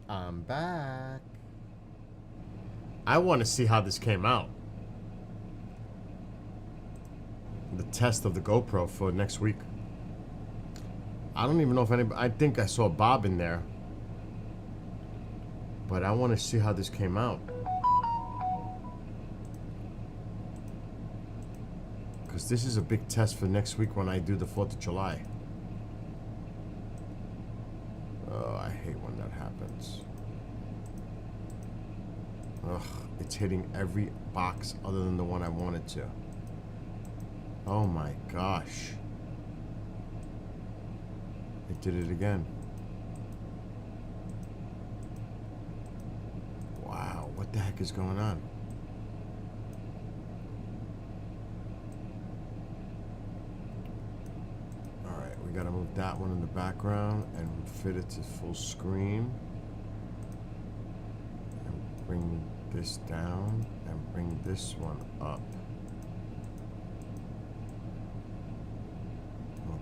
I'm back. I want to see how this came out. The test of the GoPro for next week. I don't even know if anybody. I think I saw Bob in there. But I want to see how this came out. Because this is a big test for next week when I do the 4th of July. Oh, I hate when that happens. Ugh, it's hitting every box other than the one I wanted to. Oh my gosh. It did it again. Wow, what the heck is going on? Alright, we gotta move that one in the background and fit it to full screen. And bring this down and bring this one up.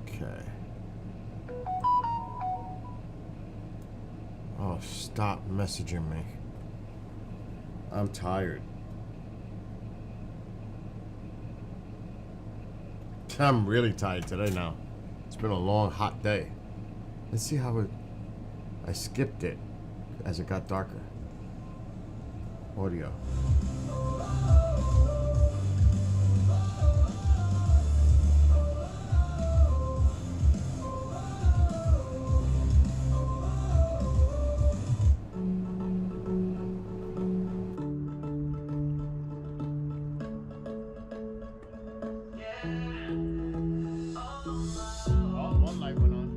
Okay. Oh, stop messaging me. I'm tired. I'm really tired today now. It's been a long, hot day. Let's see how it... I skipped it as it got darker. Audio. Oh, one light went on.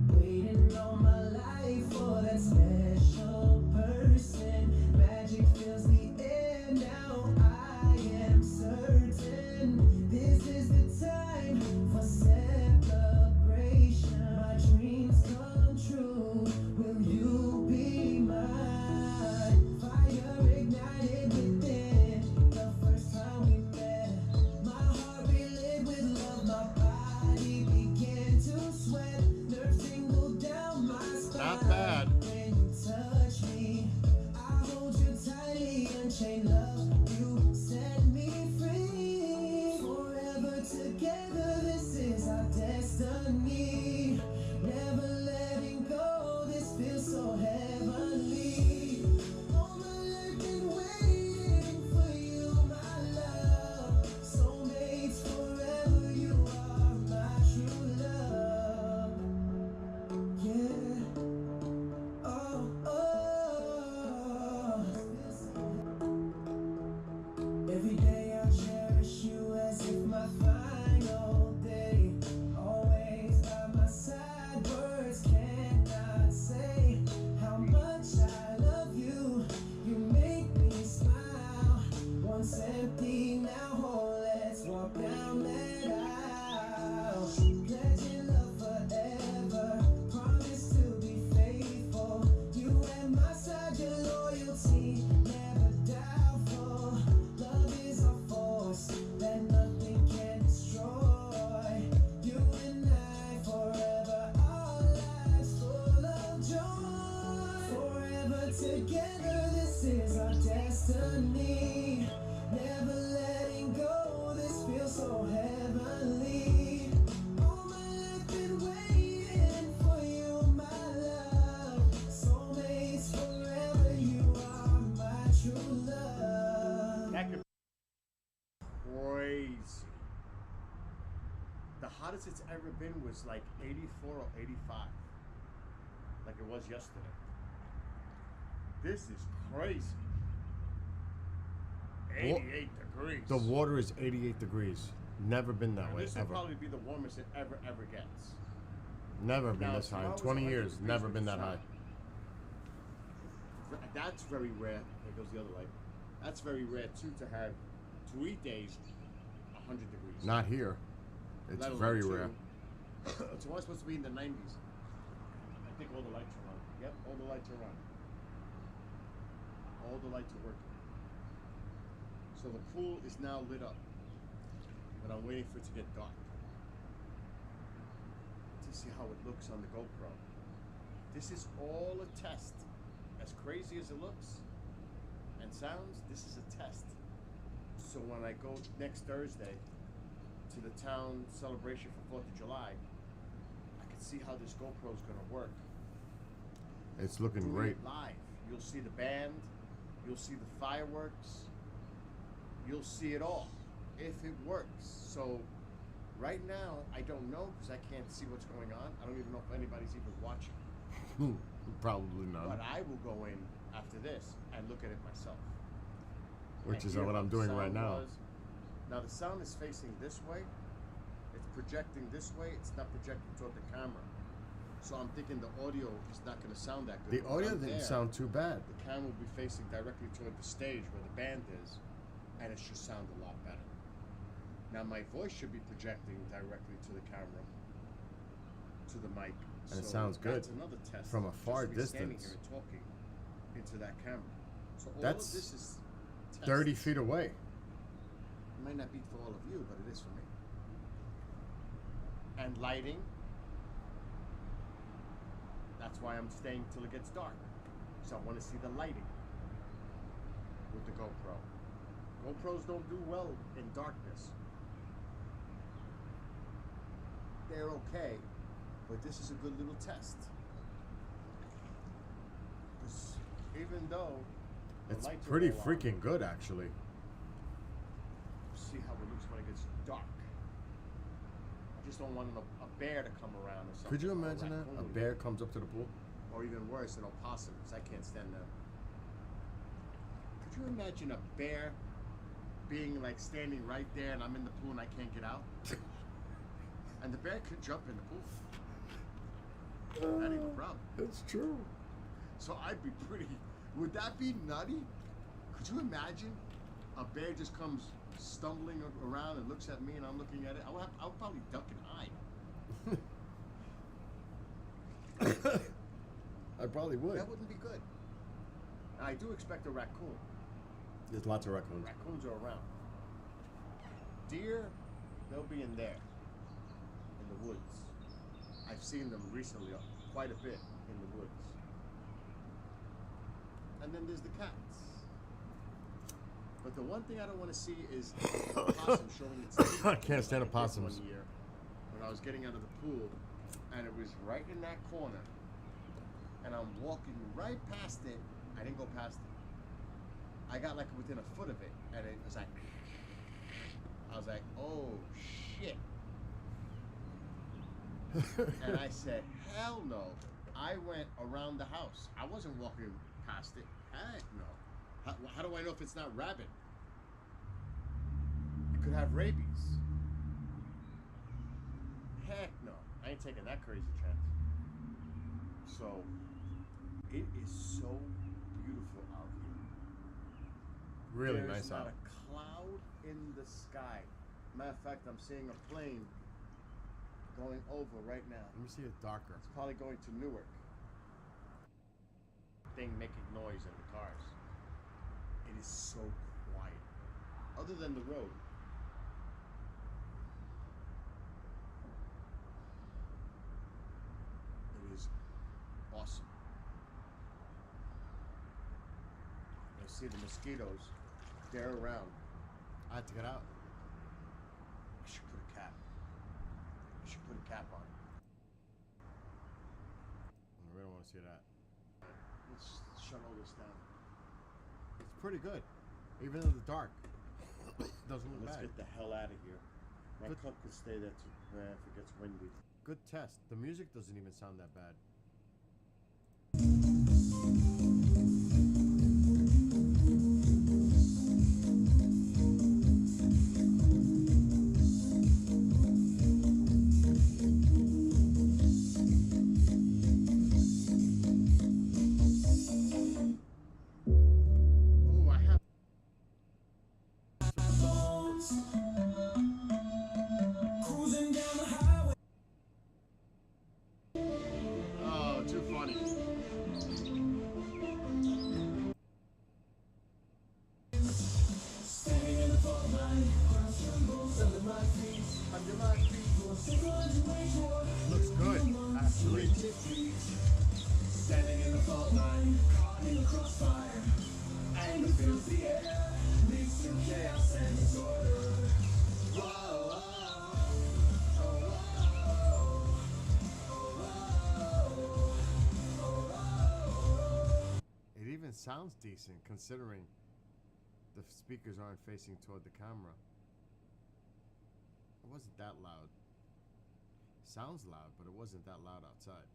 Waiting all my life for that special person. Magic fills the air now. I am certain this is the time for celebration. My dreams come true. Will you be mine? Fire ignited within the first time we met. My heart relit with love. My body began to sweat. Nerves tingle down my spine. Not bad. When you touch me, I hold you tightly. Unchained love, you set me free. Forever together, this is our destiny. Never letting go, this feels so heavenly. All my life been waiting for you, my love. Soulmates forever, you are my true love. Yeah. Oh, oh. Every day I cherish you as if my final day. Always by my side, words cannot say how much I love you. You make me smile. Once empty, now whole. Let's walk down that aisle. Pledging love forever. Promise to be faithful. You at my side, your loyalty never doubtful. Love is a force that nothing can destroy. You and I forever, our lives full of joy. Forever together, this is our destiny. Never letting go, this feels so heavenly. All my life been waiting for you, my love. Soulmates forever, you are my true love. That could crazy. The hottest it's ever been was like 84 or 85. Like it was yesterday. This is crazy. 88 degrees. The water is 88 degrees. Never been that way, This will ever. probably be the warmest it ever gets. Never been Now, this high. In tomorrow's 20 100 years, degrees never with been the that sun. high. That's very rare. There goes the other light. That's very rare too to have 2 days 100 degrees. Not here. It's Let alone very two. rare. It's always supposed to be in the 90s. I think all the lights are on. Yep, all the lights are on. All the lights are working. So the pool is now lit up. but I'm waiting for it to get dark to see how it looks on the GoPro. This is all a test. As crazy as it looks and sounds, this is a test. So when I go next Thursday to the town celebration for 4th of July, I can see how this GoPro is going to work. It's looking Doing great. it live. You'll see the band, you'll see the fireworks, you'll see it all if it works. So right now, I don't know because I can't see what's going on. I don't even know if anybody's even watching. Probably not. But I will go in after this and look at it myself. Which And is hear what I'm the doing right sound now. was. Now the sound is facing this way. It's projecting this way. It's not projecting toward the camera. So I'm thinking the audio is not going to sound that good. The But when audio I'm didn't there, sound too bad. The camera will be facing directly toward the stage where the band is, and it should sound a lot better. Now my voice should be projecting directly to the camera, to the mic. And it So sounds good That's another test. from a just far to be standing distance. here and talking into that camera. So all That's of this is 30 tests. feet away. It might not be for all of you, but it is for me. And lighting. That's why I'm staying till it gets dark. So I want to see the lighting with the GoPro. GoPros don't do well in darkness. They're okay, but this is a good little test. 'Cause even though the It's lights are pretty all on, freaking good, actually. see how it looks when it gets dark. I just don't want a bear to come around or something. Could you or imagine that? A raccoon. bear comes up to the pool? Or even worse, an opossum, because I can't stand them. Could you imagine a bear being like standing right there and I'm in the pool and I can't get out? And the bear could jump in the pool. That ain't no problem. It's true. So I'd be pretty. Would that be nutty? Could you imagine a bear just comes stumbling around and looks at me and I'm looking at it? I would probably duck and hide. I probably would. That wouldn't be good. And I do expect a raccoon. There's lots of raccoons. Raccoons are around. Deer, they'll be in there, in the woods. I've seen them recently quite a bit in the woods. And then there's the cats. But the one thing I don't want to see is an opossum showing its teeth. I can't stand Like this opossums. One year, when I was getting out of the pool, and it was right in that corner, and I'm walking right past it. I didn't go past it. I got like within a foot of it, and it was like, I was like, oh shit. And I said, hell no. I went around the house. I wasn't walking past it. Heck no. How do I know if it's not rabid? It could have rabies. Heck no. I ain't taking that crazy chance. So, it is so beautiful out here. Really There's nice not out. a cloud in the sky. Matter of fact, I'm seeing a plane going over right now. Let me see it darker. It's probably going to Newark. Thing making noise in the cars. It is so quiet. Other than the road. It is awesome. I see the mosquitoes. They're around. I had to get out. I should put a cap. I should put a cap on. I really want to see that. Let's shut all this down. It's pretty good. Even in the dark. It doesn't look Let's bad. get the hell out of here. My Good. cup could stay there if it gets windy. Good test. The music doesn't even sound that bad. Oh, I have. Cruising down the highway. Oh, too funny. Standing in the fog line, cross trembles under my feet. Looks good, actually. Standing in the fault line, caught in the crossfire. Anger fills the air, leads to chaos and disorder. Whoa, It even sounds decent considering the speakers aren't facing toward the camera. It wasn't that loud. Sounds loud, but it wasn't that loud outside.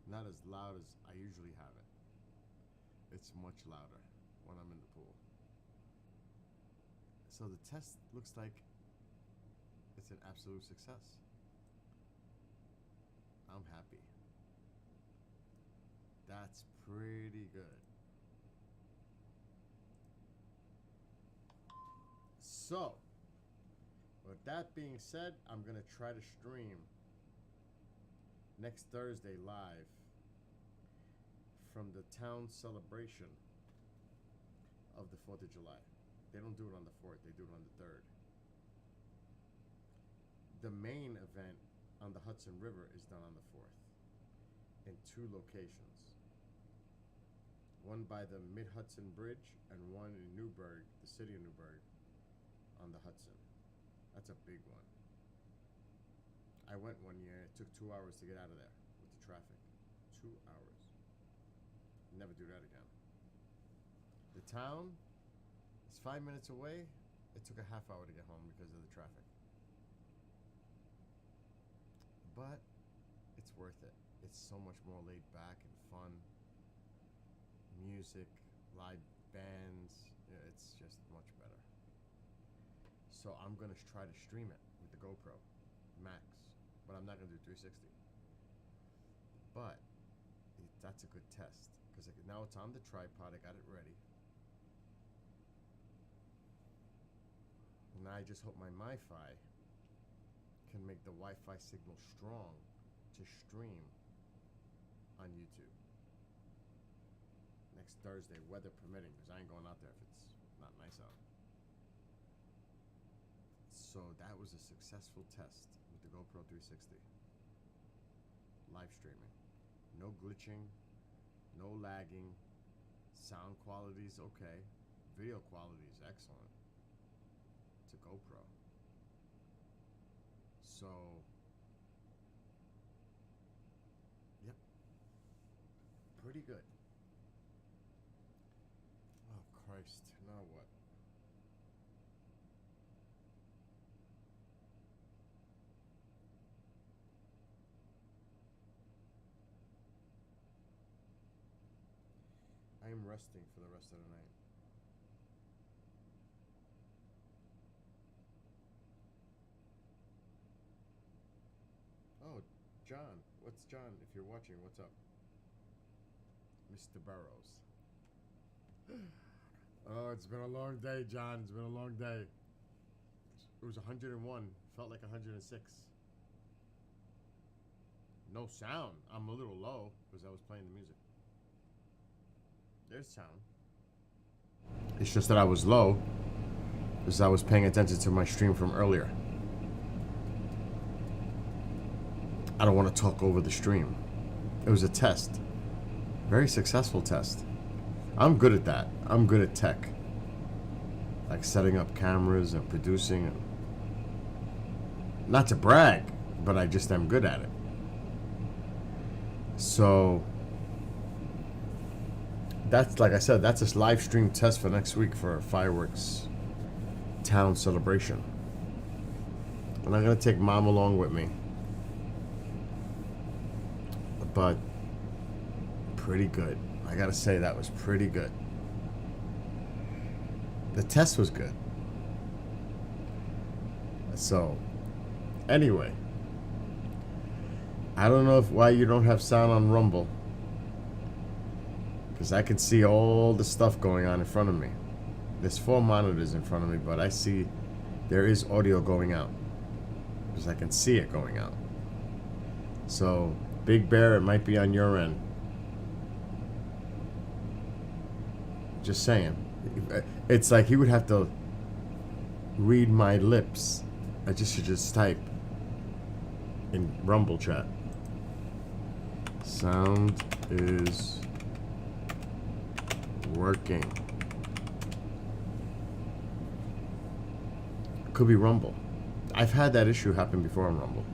Not as loud as I usually have it. It's much louder when I'm in the pool. So the test looks like it's an absolute success. I'm happy. That's pretty good. So, with that being said, I'm going to try to stream next Thursday live from the town celebration of the 4th of July. They don't do it on the 4th, they do it on the 3rd. The main event on the Hudson River is done on the 4th in 2 locations. One by the Mid-Hudson Bridge and one in Newburgh, the city of Newburgh, on the Hudson. That's a big one. I went one year, it took 2 hours to get out of there with the traffic. 2 hours. Never do that again. The town is 5 minutes away. It took a half hour to get home because of the traffic. But it's worth it. It's so much more laid back and fun. Music, live bands, yeah, it's just much better. So I'm gonna try to stream it with the GoPro Max, but I'm not gonna do 360. But that's a good test because now it's on the tripod. I got it ready. Now I just hope my MiFi can make the Wi-Fi signal strong to stream on YouTube next Thursday, weather permitting, because I ain't going out there if it's not nice out. So that was a successful test with the GoPro 360. Live streaming. No glitching, no lagging. Sound quality's okay. Video quality is excellent. It's a GoPro. So, yep. Pretty good. Oh, Christ. Now what? I am resting for the rest of the night. Oh, John. What's John? If you're watching, what's up? Mr. Burrows. Oh, it's been a long day, John. It's been a long day. It was 101. Felt like 106. No sound. I'm a little low because I was playing the music. There's sound. It's just that I was low because I was paying attention to my stream from earlier. I don't want to talk over the stream. It was a test. Very successful test. I'm good at that. I'm good at tech. Like setting up cameras and producing. And not to brag, but I just am good at it. So that's, like I said, that's a live stream test for next week for a fireworks town celebration. And I'm going to take Mom along with me. But pretty good. I gotta say, that was pretty good. The test was good. So, anyway, I don't know why you don't have sound on Rumble, because I can see all the stuff going on in front of me. There's 4 monitors in front of me, but I see there is audio going out, because I can see it going out. So, Big Bear, it might be on your end. Just saying. It's like he would have to read my lips. I just should just type in Rumble chat. Sound is working. Could be Rumble. I've had that issue happen before on Rumble.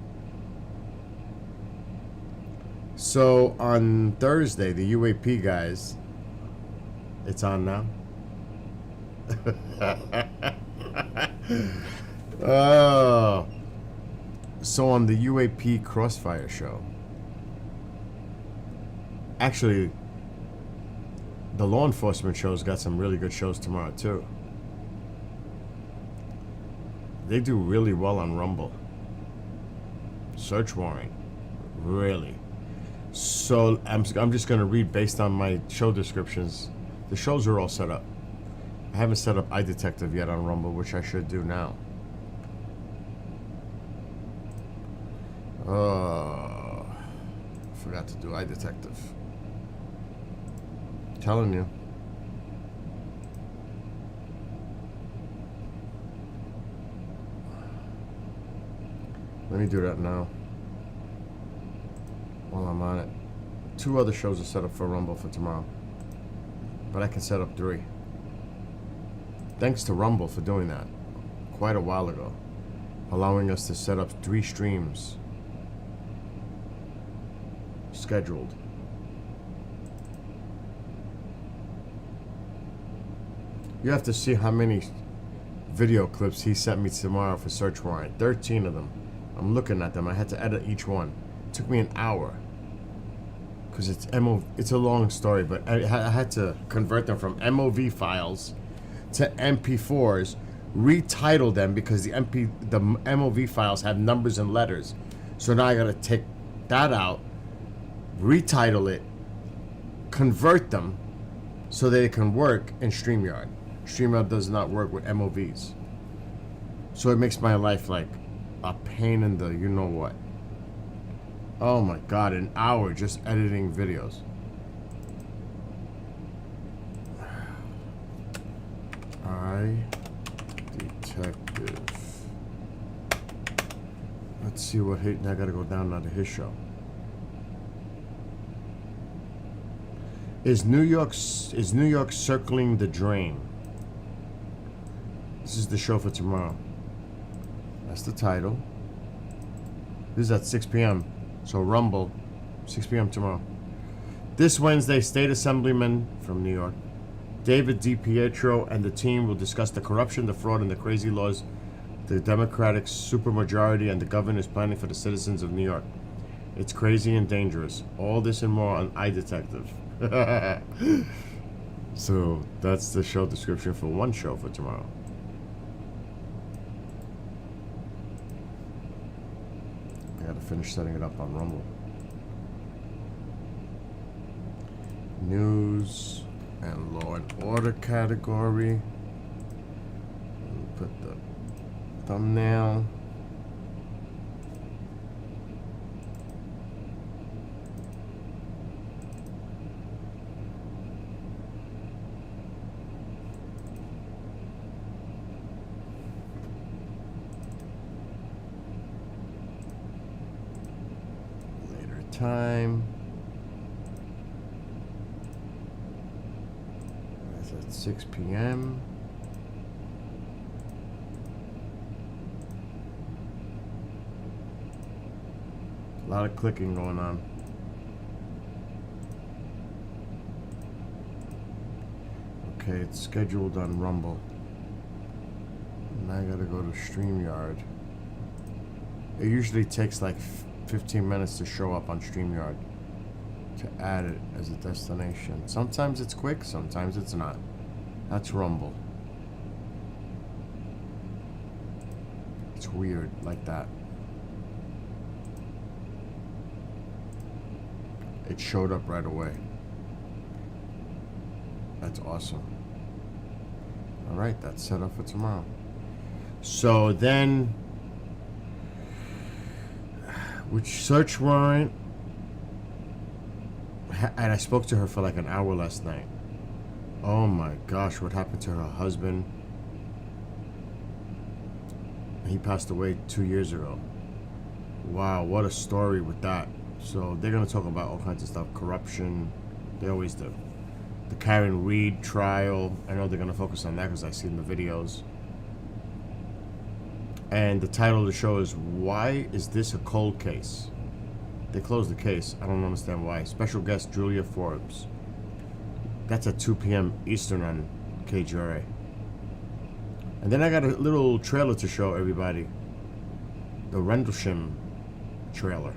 So on Thursday, the UAP guys, it's on now. Oh. So on the UAP Crossfire show, actually, the law enforcement show's got some really good shows tomorrow too. They do really well on Rumble. Search warrant, really. So I'm just gonna read based on my show descriptions. The shows are all set up. I haven't set up iDetective yet on Rumble, which I should do now. Oh, forgot to do iDetective. Telling you. Let me do that now. While I'm on it. 2 other shows are set up for Rumble for tomorrow. But I can set up 3. Thanks to Rumble for doing that quite a while ago. Allowing us to set up 3 streams. Scheduled. You have to see how many video clips he sent me tomorrow for search warrant. 13 of them. I'm looking at them. I had to edit each one. It took me an hour. Because it's a long story, but I had to convert them from MOV files to MP4s, retitle them because the MOV files have numbers and letters. So now I gotta take that out, retitle it, convert them so that it can work in StreamYard. StreamYard does not work with MOVs. So it makes my life like a pain in the you know what. Oh my god, an hour just editing videos. iDetective. Let's see what I gotta go down now to his show. Is New York circling the drain? This is the show for tomorrow. That's the title. This is at 6 p.m. So Rumble, 6 p.m. tomorrow. This Wednesday, State Assemblyman from New York, David DiPietro, and the team will discuss the corruption, the fraud, and the crazy laws the Democratic supermajority and the governor is planning for the citizens of New York. It's crazy and dangerous. All this and more on iDetective. So that's the show description for one show for tomorrow. I gotta finish setting it up on Rumble. News and Law and Order category. Put the thumbnail. Later time. That's at 6 p.m. A lot of clicking going on. Okay, it's scheduled on Rumble. And I gotta go to StreamYard. It usually takes like 15 minutes to show up on StreamYard to add it as a destination. Sometimes it's quick, sometimes it's not. That's Rumble. It's weird like that. It showed up right away. That's awesome. All right, that's set up for tomorrow. So then, which search warrant? And I spoke to her for like an hour last night. Oh my gosh, what happened to her husband? He passed away 2 years ago. Wow, what a story with that. So they're going to talk about all kinds of stuff, corruption. They always do. The Karen Reed trial. I know they're going to focus on that because I've seen the videos. And the title of the show is, Why Is This a Cold Case? They closed the case. I don't understand why. Special guest Julia Forbes. That's at 2 p.m. Eastern on KGRA. And then I got a little trailer to show everybody. The Rendlesham trailer.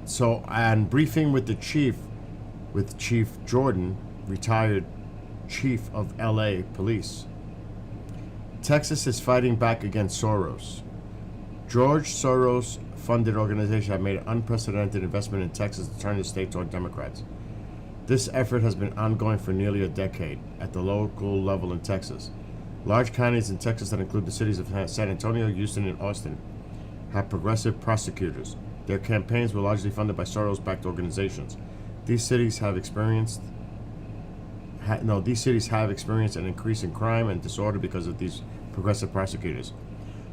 So, on briefing with the chief, with Chief Jordan, retired chief of LA police, Texas is fighting back against Soros. George Soros funded organization have made an unprecedented investment in Texas to turn the state toward Democrats. This effort has been ongoing for nearly a decade at the local level in Texas. Large counties in Texas that include the cities of San Antonio, Houston, and Austin have progressive prosecutors. Their campaigns were largely funded by Soros-backed organizations. These cities have experienced an increase in crime and disorder because of these progressive prosecutors.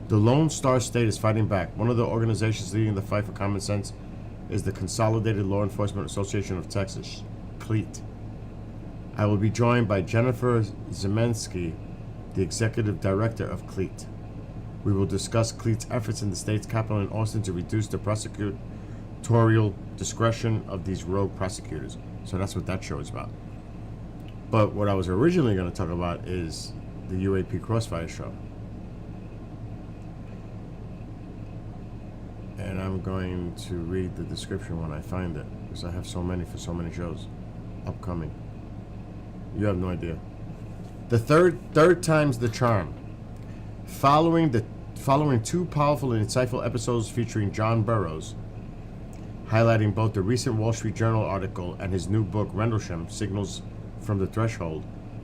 The Lone Star State is fighting back. One of the organizations leading the fight for common sense is the Consolidated Law Enforcement Association of Texas, CLEAT. I will be joined by Jennifer Zemensky, the executive director of CLEAT. We will discuss CLEAT's efforts in the state's capital in Austin to reduce the prosecutorial discretion of these rogue prosecutors. So that's what that show is about. But what I was originally going to talk about is the UAP Crossfire show. And I'm going to read the description when I find it, because I have so many for so many shows upcoming. You have no idea. The third time's the charm. Following two powerful and insightful episodes featuring John Burroughs, highlighting both the recent Wall Street Journal article and his new book, Rendlesham, Signals from the Threshold,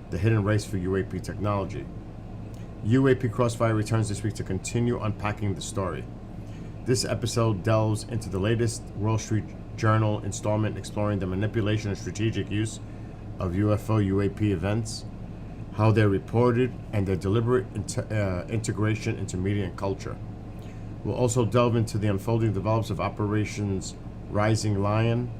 The Hidden Race for UAP Technology. UAP Crossfire returns this week to continue unpacking the story. This episode delves into the latest Wall Street Journal installment exploring the manipulation and strategic use of UFO UAP events, how they're reported, and their deliberate integration into media and culture. We'll also delve into the unfolding developments of Operations Rising Lion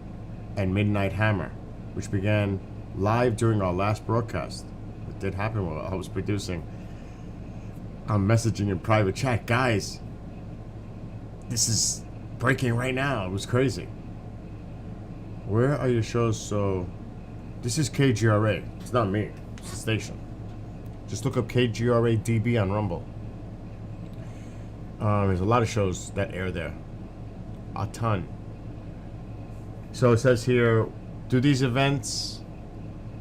and Midnight Hammer, which began live during our last broadcast. It did happen while I was producing. I'm messaging in private chat, guys, this is breaking right now. It was crazy. Where are your shows? So this is KGRA. It's not me. It's the station. Just look up KGRA DB on Rumble. There's a lot of shows that air there. A ton. So it says here, do these events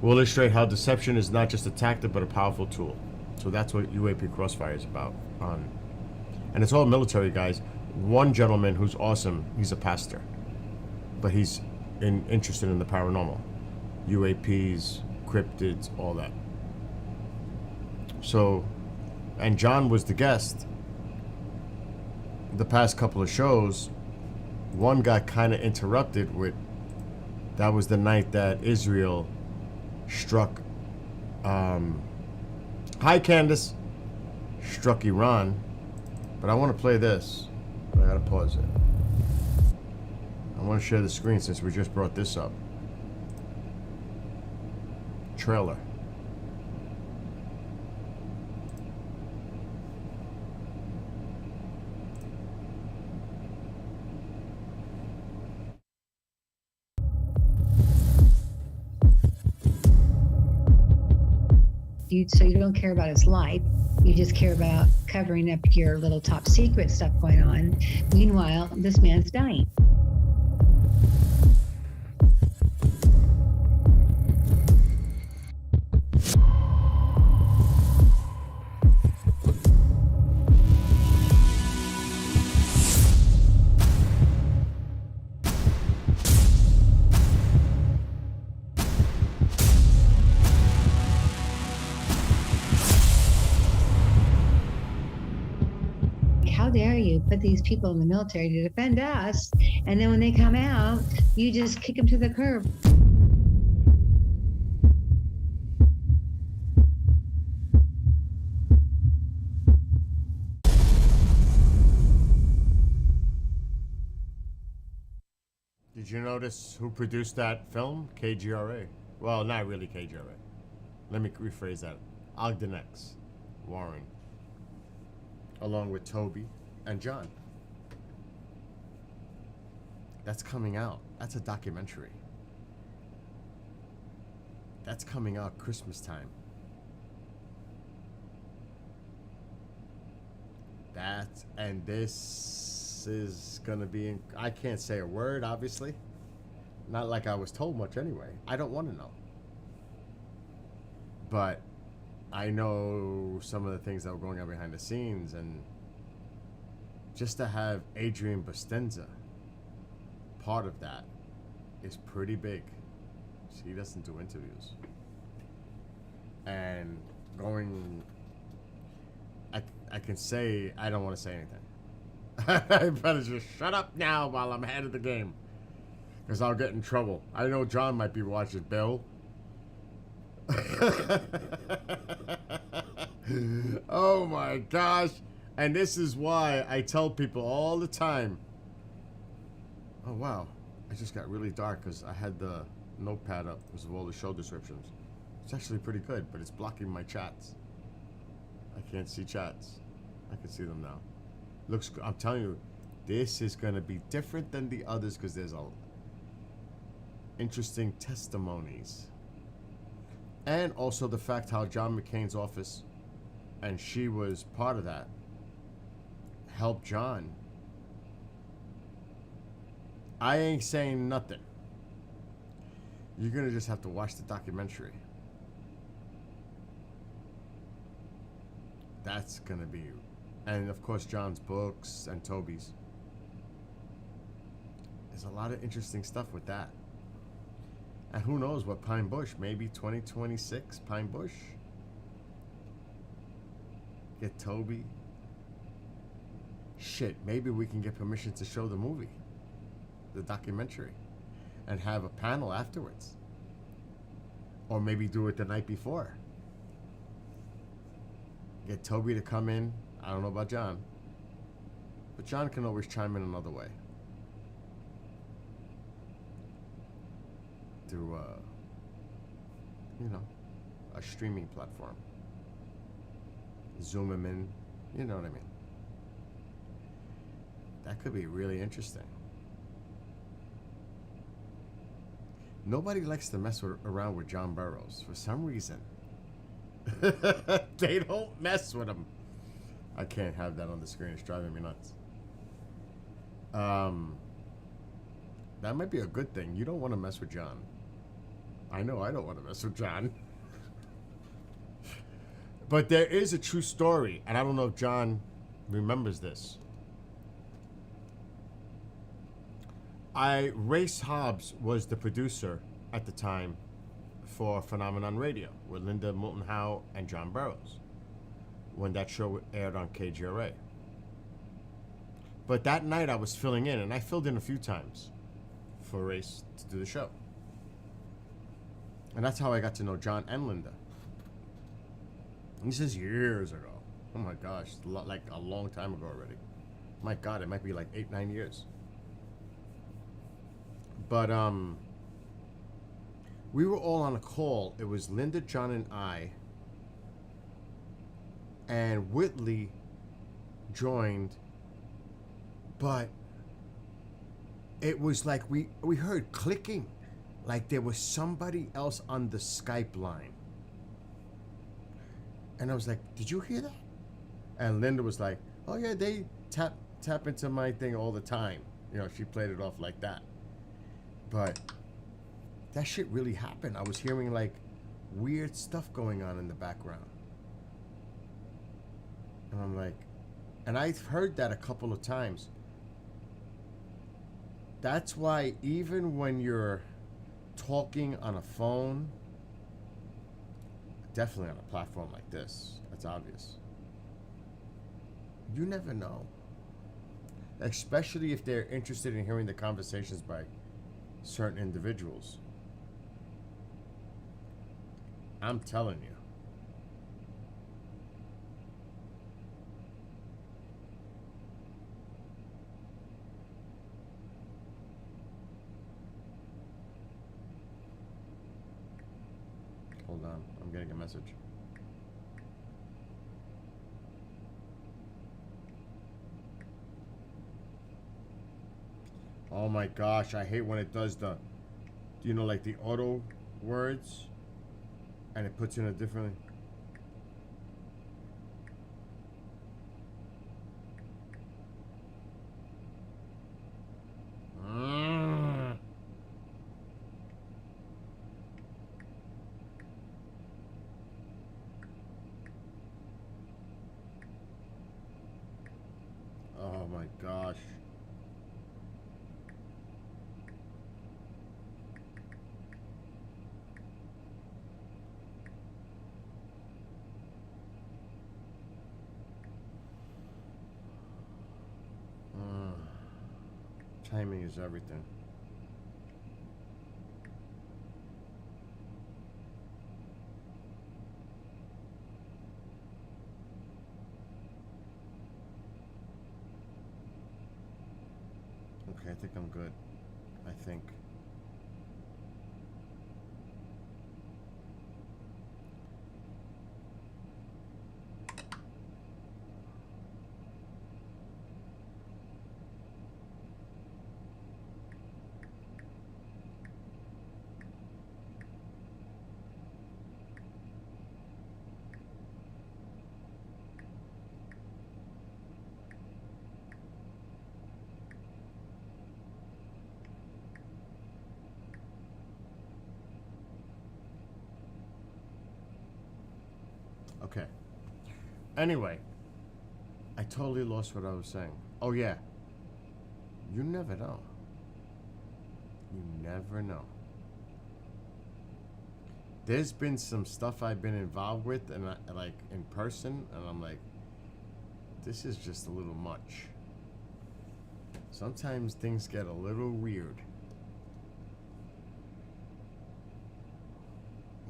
will illustrate how deception is not just a tactic but a powerful tool. So that's what UAP Crossfire is about. And it's all military guys. One gentleman who's awesome, he's a pastor, but he's interested in the paranormal, UAPs, cryptids, all that. So, and John was the guest. The past couple of shows, one got kind of interrupted with, that was the night that Israel struck, hi Candace, struck Iran. But I want to play this. I gotta pause it. I want to share the screen since we just brought this up. Trailer. So you don't care about his life. You just care about covering up your little top secret stuff going on. Meanwhile, this man's dying. How dare you put these people in the military to defend us, and then when they come out, you just kick them to the curb. notice who produced that film? KGRA. Well, not really KGRA. Let me rephrase that. Ogden X. Warren. Along with Toby and John. That's coming out. That's a documentary. That's coming out Christmas time. And this is gonna be I can't say a word, obviously. Not like I was told much anyway. I don't want to know. But I know some of the things that were going on behind the scenes, and just to have Adrian Bustenza part of that is pretty big. She doesn't do interviews. And going, I can say, I don't want to say anything. I better just shut up now while I'm ahead of the game, because I'll get in trouble. I know John might be watching. Bill. Oh my gosh. And this is why I tell people all the time. Oh wow, it just got really dark because I had the notepad up because of all the show descriptions. It's actually pretty good, but it's blocking my chats. I can't see chats. I can see them now. Looks good. I'm telling you, this is gonna be different than the others because there's a interesting testimonies. And also the fact how John McCain's office, and she was part of that, helped John. I ain't saying nothing. You're gonna just have to watch the documentary. That's gonna be, and of course John's books and Toby's. There's a lot of interesting stuff with that. And who knows what Pine Bush, maybe 2026 Pine Bush. Get Toby. Shit, maybe we can get permission to show the movie, the documentary, and have a panel afterwards. Or maybe do it the night before. Get Toby to come in. I don't know about John, but John can always chime in another way. Through, a streaming platform. Zoom him in, you know what I mean. That could be really interesting. Nobody likes to mess around with John Burroughs for some reason. They don't mess with him. I can't have that on the screen. It's driving me nuts. That might be a good thing. You don't want to mess with John. I know I don't want to mess with John. But there is a true story, and I don't know if John remembers this. Race Hobbs was the producer at the time for Phenomenon Radio with Linda Moulton Howe and John Burroughs when that show aired on KGRA. But that night I was filling in, and I filled in a few times for Race to do the show. And that's how I got to know John and Linda. And this is years ago. Oh my gosh, like a long time ago already. My God, it might be like 8-9 years. But we were all on a call. It was Linda, John, and I. And Whitley joined. But it was like we heard clicking. Like there was somebody else on the Skype line. And I was like, did you hear that? And Linda was like, oh yeah, they tap into my thing all the time. You know, she played it off like that. But that shit really happened. I was hearing like weird stuff going on in the background. And I'm like, and I've heard that a couple of times. That's why even when you're talking on a phone, definitely on a platform like this, that's obvious. You never know. Especially if they're interested in hearing the conversations by certain individuals. I'm telling you. Hold on, I'm getting a message. Oh my gosh, I hate when it does the, you know, like the auto words, and it puts in a different. Oh my gosh. Timing is everything. Okay, I think I'm good. I think. Okay. Anyway, I totally lost what I was saying. Oh yeah. You never know. You never know. There's been some stuff I've been involved with, and like in person, and I'm like, this is just a little much. Sometimes things get a little weird.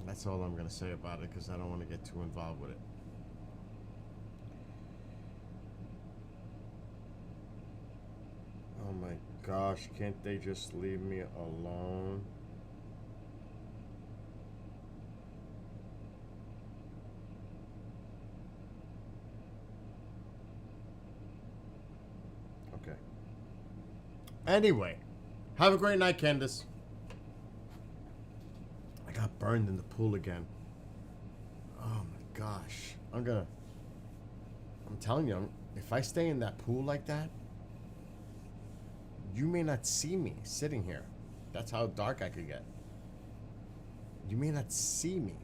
That's all I'm gonna say about it, because I don't want to get too involved with it. Oh my gosh, can't they just leave me alone? Okay. Anyway, have a great night, Candace. I got burned in the pool again. Oh my gosh. I'm telling you, if I stay in that pool like that, you may not see me sitting here. That's how dark I could get. You may not see me.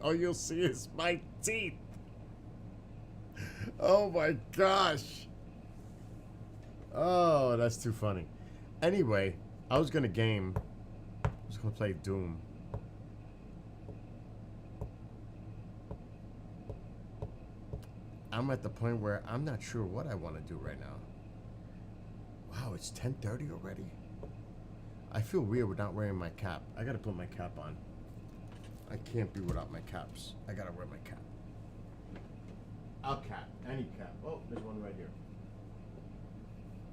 All you'll see is my teeth. Oh my gosh. Oh, that's too funny. Anyway, I was gonna game. I was gonna play Doom. I'm at the point where I'm not sure what I want to do right now. Wow, it's 10:30 already. I feel weird without wearing my cap. I gotta put my cap on. I can't be without my caps. I gotta wear my cap. I'll cap. Any cap. Oh, there's one right here.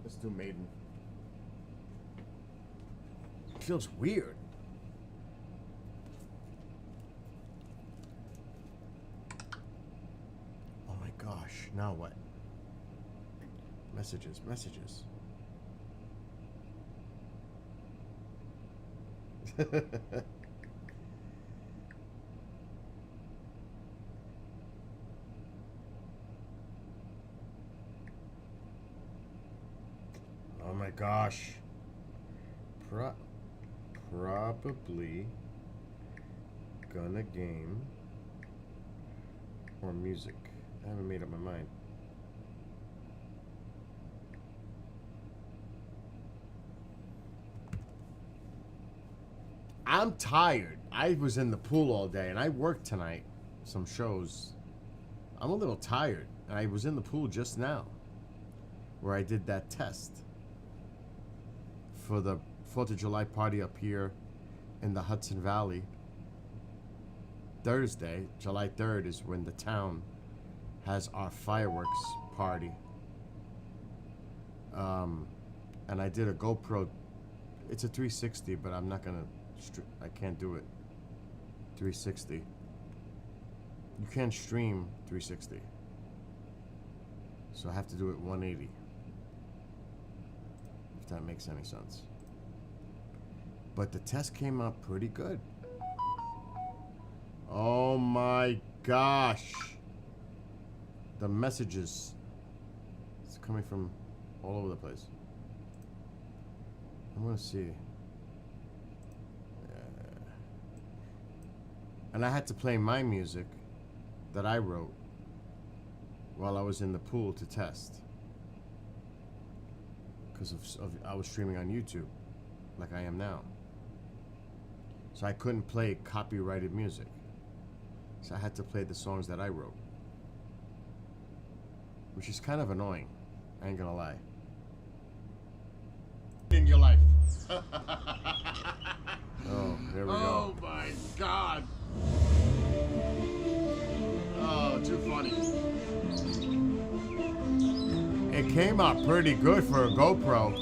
Let's do Maiden. It feels weird. Oh my gosh. Now what? Messages. Oh my gosh. Probably gonna game or music. I haven't made up my mind. I'm tired. I was in the pool all day and I worked tonight. Some shows. I'm a little tired. I was in the pool just now where I did that test for the 4th of July party up here in the Hudson Valley. Thursday, July 3rd, is when the town has our fireworks party. And I did a GoPro. It's a 360, but I'm not gonna. I can't do it 360. You can't stream 360. So I have to do it 180. If that makes any sense. But the test came out pretty good. Oh my gosh. The messages. It's coming from all over the place. I'm gonna see. And I had to play my music that I wrote while I was in the pool to test. Because I was streaming on YouTube, like I am now. So I couldn't play copyrighted music. So I had to play the songs that I wrote. Which is kind of annoying, I ain't gonna lie. In your life. Oh, there we Oh go. my God. Oh, too funny. It came out pretty good for a GoPro.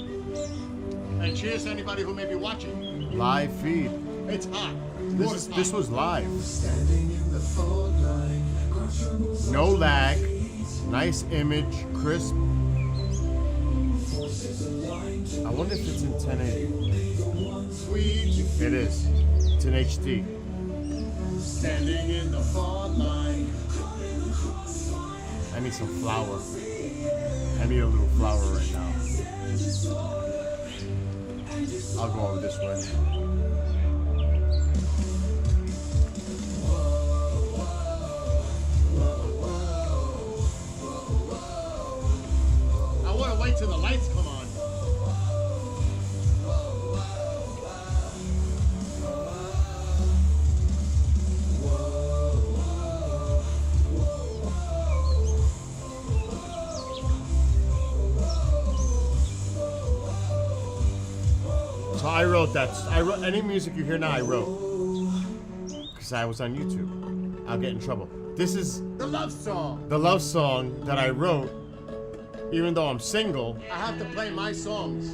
And cheers to anybody who may be watching. Live feed. It's hot. This was live. Standing in the fault line. No lag. Nice image. Crisp. I wonder if it's in 1080. Sweet. It is. It's in HD. Standing in the fault line. I need some flour. I need a little flour right now. I'll go over this way. I want to wait till the lights come on. So I wrote that. I wrote any music you hear now. I wrote because I was on YouTube. I'll get in trouble. This is The love song. the love song that I wrote, even though I'm single. I have to play my songs.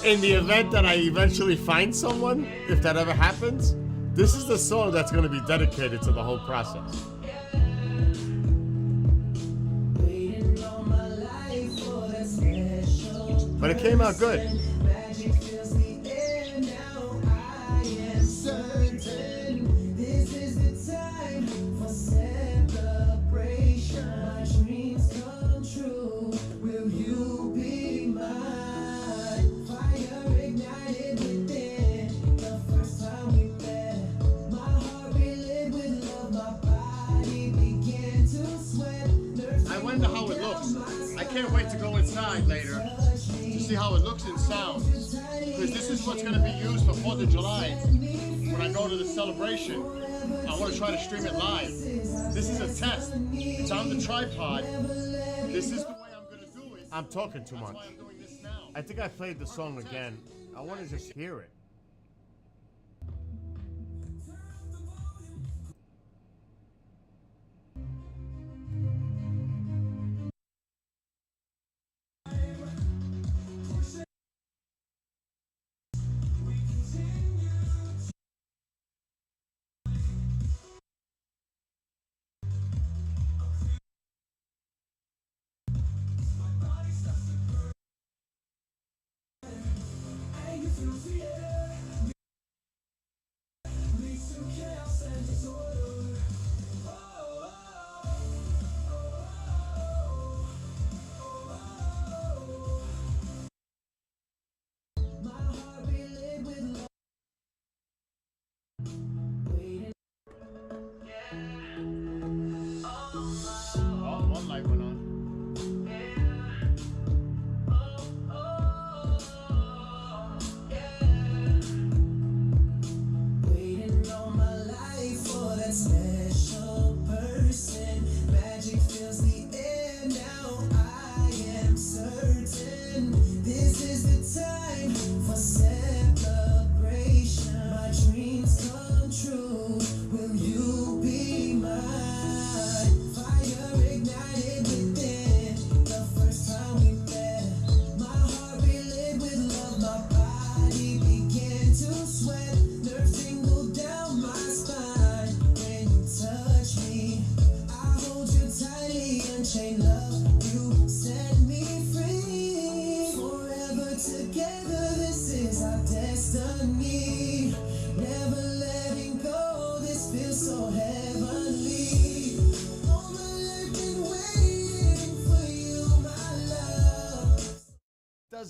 In the event that I eventually find someone, if that ever happens, this is the song that's going to be dedicated to the whole process. Waiting all my life for that special. But it came out good. Magic fills the air now. I am certain this is the time for celebration. My dreams come true. Will you be mine? Fire ignited within. The first time we met, my heart relived with love. My body began to sweat. Nerves I wonder how it looks. I can't wait to go inside later to see how it looks and sounds. Because this is what's going to be used for 4th of July. When I go to the celebration, I want to try to stream it live. This is a test. It's on the tripod. This is the way I'm going to do it. I'm talking too That's much. why I'm doing this now. I think I played the song again. I want to just hear it.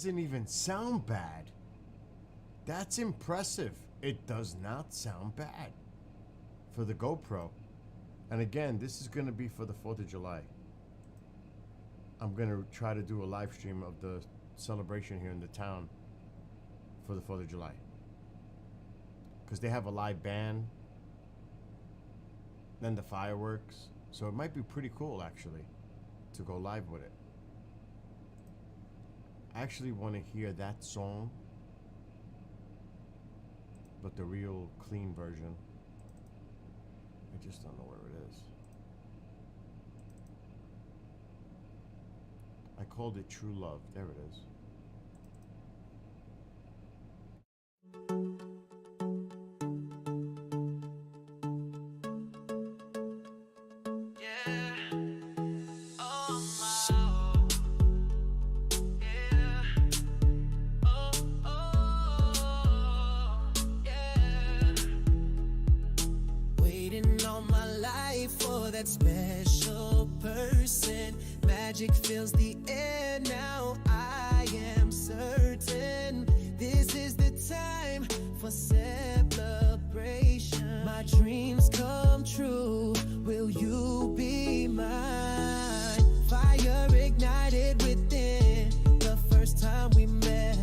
doesn't even sound bad. That's impressive. It does not sound bad for the GoPro. And again, this is going to be for the 4th of July. I'm going to try to do a live stream of the celebration here in the town for the 4th of July. Because they have a live band, then the fireworks. So it might be pretty cool, actually, to go live with it. I actually want to hear that song, but the real clean version. I just don't know where it is. I called it True Love. There it is. That special person, magic fills the air now. I am certain this is the time for celebration. My dreams come true. Will you be mine? Fire ignited within the first time we met.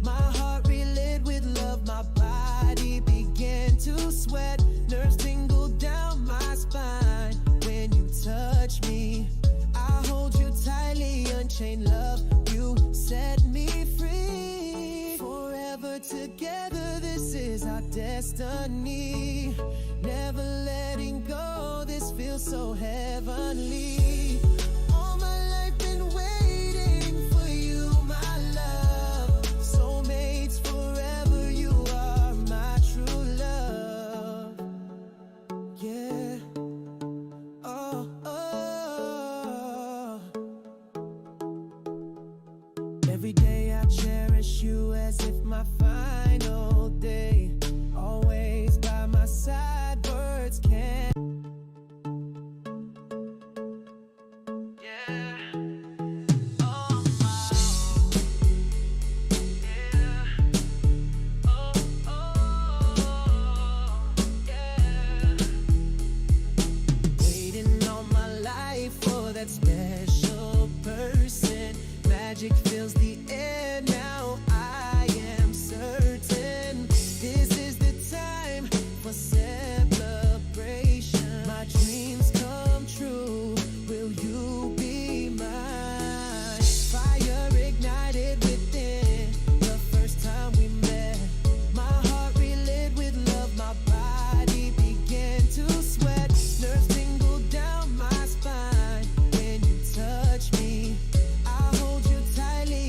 My heart relit with love. My body began to sweat. Nerves tingled down my spine. Touch me, I hold you tightly, unchained love, you set me free. Forever together, this is our destiny. Never letting go, this feels so heavenly. All my life been waiting for you, my love. Soulmates forever, you are my true love. Yeah. Every day I cherish you as if my final day. Always by my side, words can't. Yeah. Oh, yeah. Oh, yeah. Waiting all my life for that special person. Magic fills the air now. I am certain this is the time for celebration. My dreams come true. Will you be mine? Fire ignited within the first time we met. My heart relit with love. My body began to sweat. Nerves tingled down my spine when you touch me.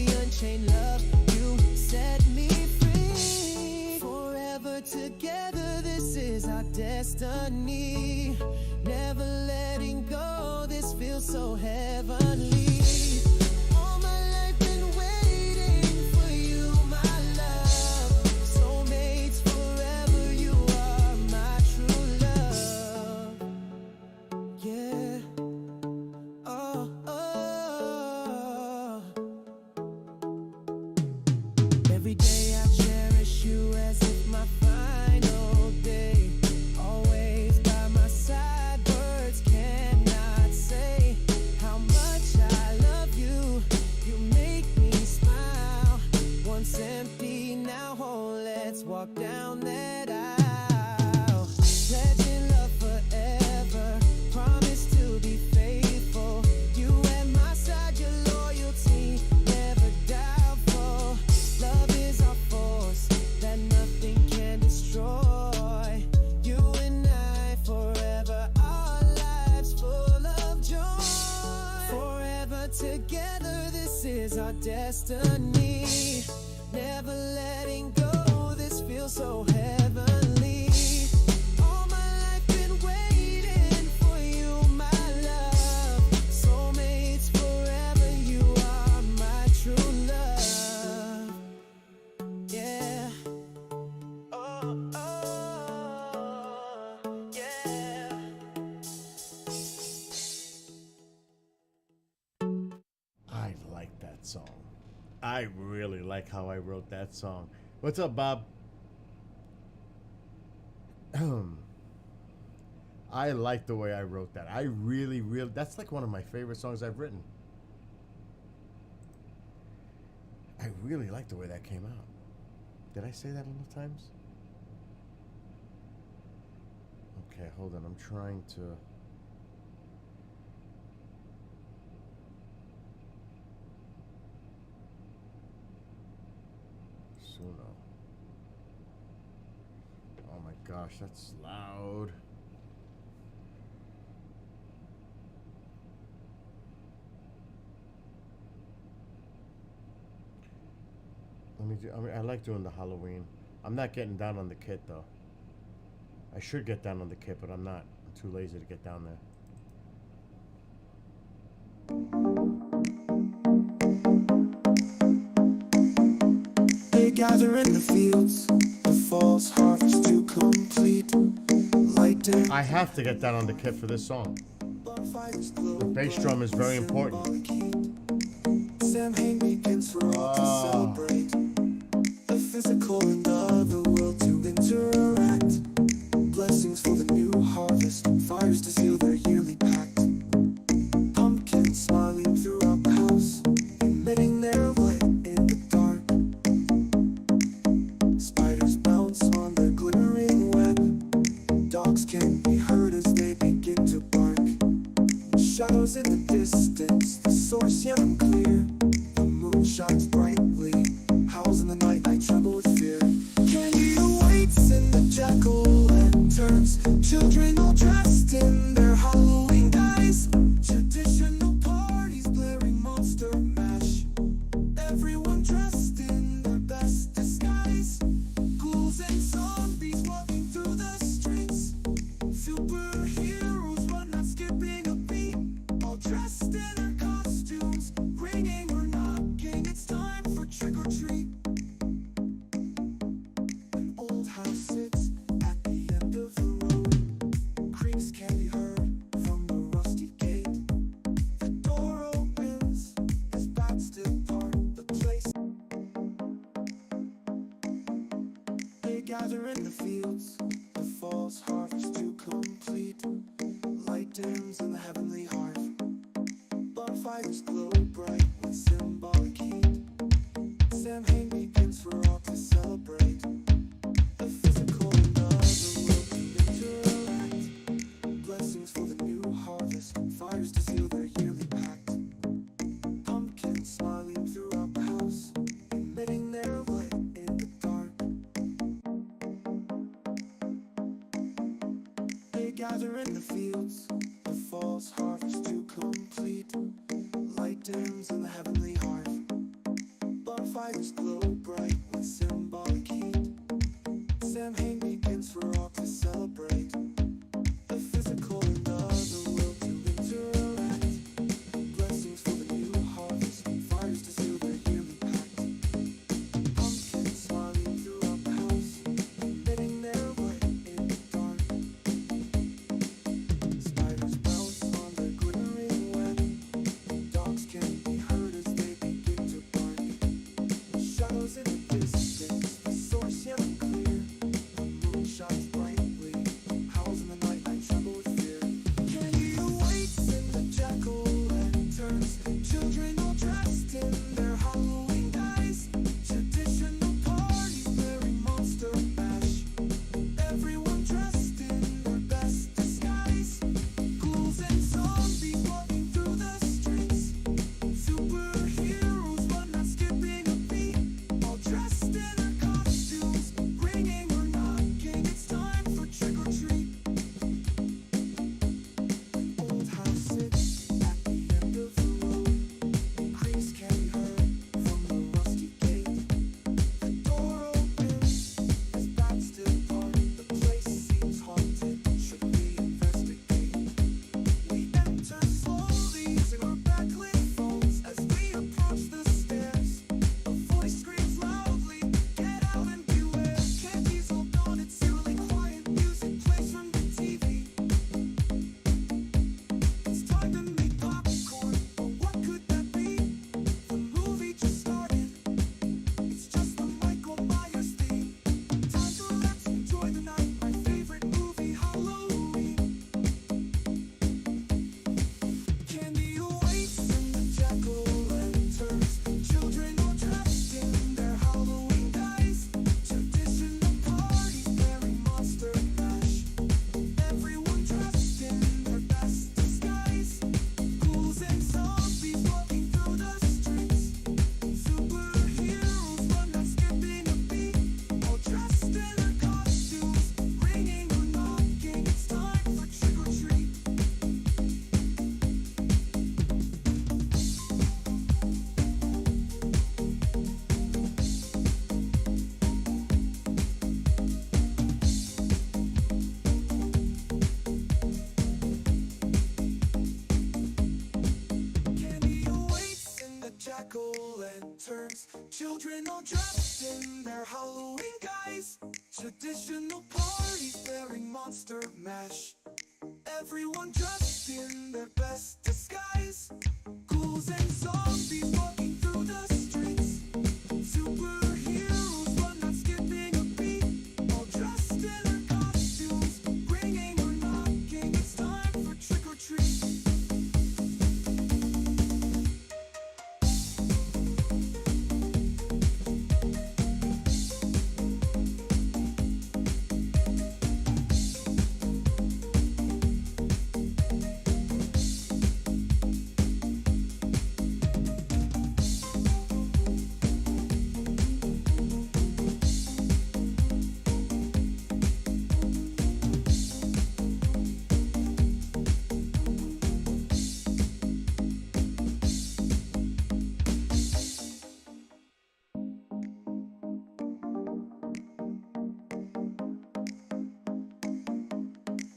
Unchained love, you set me free. Forever together, this is our destiny. Never letting go, this feels so heavenly. All my life been waiting for you, my love. Soulmates forever, you are my true love. Yeah. Oh. Every day I cherish you as if my final day. Always by my side, words cannot say how much I love you. You make me smile. Once empty, now whole. Let's walk down that aisle. Pledging love forever. Promise to be faithful. You at my side, your loyalty never doubtful. Love is our force that nothing can destroy. You and I forever, our lives full of joy. Forever together, this is our destiny. Never letting go, this feels so heavenly. All my life been waiting for you, my love. Soulmates forever, you are my true love. Yeah. Oh, yeah. I like that song. I I really like how I wrote that song. What's up, Bob? I like the way I wrote that. I really, that's like one of my favorite songs I've written. I really like the way that came out. Did I say that enough times? Okay, hold on. I'm trying to... Suno. Oh my gosh, that's loud. I like doing the Halloween. I'm not getting down on the kit though. I should get down on the kit, but I'm not. I'm too lazy to get down there. They gather in the fields, the fall's harvest to complete. Light and I have to get down on the kit for this song. bonfires glow. The bass drum is very important. Samhain begins for all to celebrate. The physical and the other world to interact. Blessings for the new harvest, fires to seal their yearly pact. Pumpkins smiling throughout the house, emitting their light in the dark. Spiders bounce on their glittering web. Dogs can be heard as they begin to bark. Shadows in the distance, the source yet unclear. The moon shines brightly, howls in the night, I tremble with fear. Candy awaits in the jack-o'-lanterns. Children all dressed in their Halloween guise. Traditional parties blaring monster mash. Everyone dressed in their best disguise. Ghouls and zombies walking through the streets. Superheroes but not skipping a beat. All dressed in their costumes, ringing or knocking. It's time for trick or treat. An old house sits at the end of the road. Creaks can be heard from the rusty gate. The door opens as bats depart the place. They gather in the fields, the fall's harvest to complete. Light dims in the heavenly hearth. Bonfires glow bright with symbolic heat. Samhain begins for all to celebrate. The physical and the other world to interact. Blessings for the new harvest, fires to seal their yearly pact. Pumpkins smiling throughout the house, emitting their light in the dark. They gather in the fields, the fall's harvest to complete. Light dims in the heavenly hearth. Bonfires glow bright with symbolic heat. Samhain begins for all to celebrate. The physical and the other world to interact. Blessings for the new harvest, fires to seal their yearly pact. Pumpkins smiling throughout the house, emitting their light in the dark. Spiders bounce on their glittering web. Dogs can be heard as they begin to bark. Shadows in the distance, the source yet unclear. The lanterns. Children all dressed in their Halloween guise. Traditional parties bearing monster mash. Everyone dressed in their best disguise. Ghouls and zombies walking through the streets. Superheroes but not skipping a beat. All dressed in their costumes, ringing or knocking. It's time for trick or treat.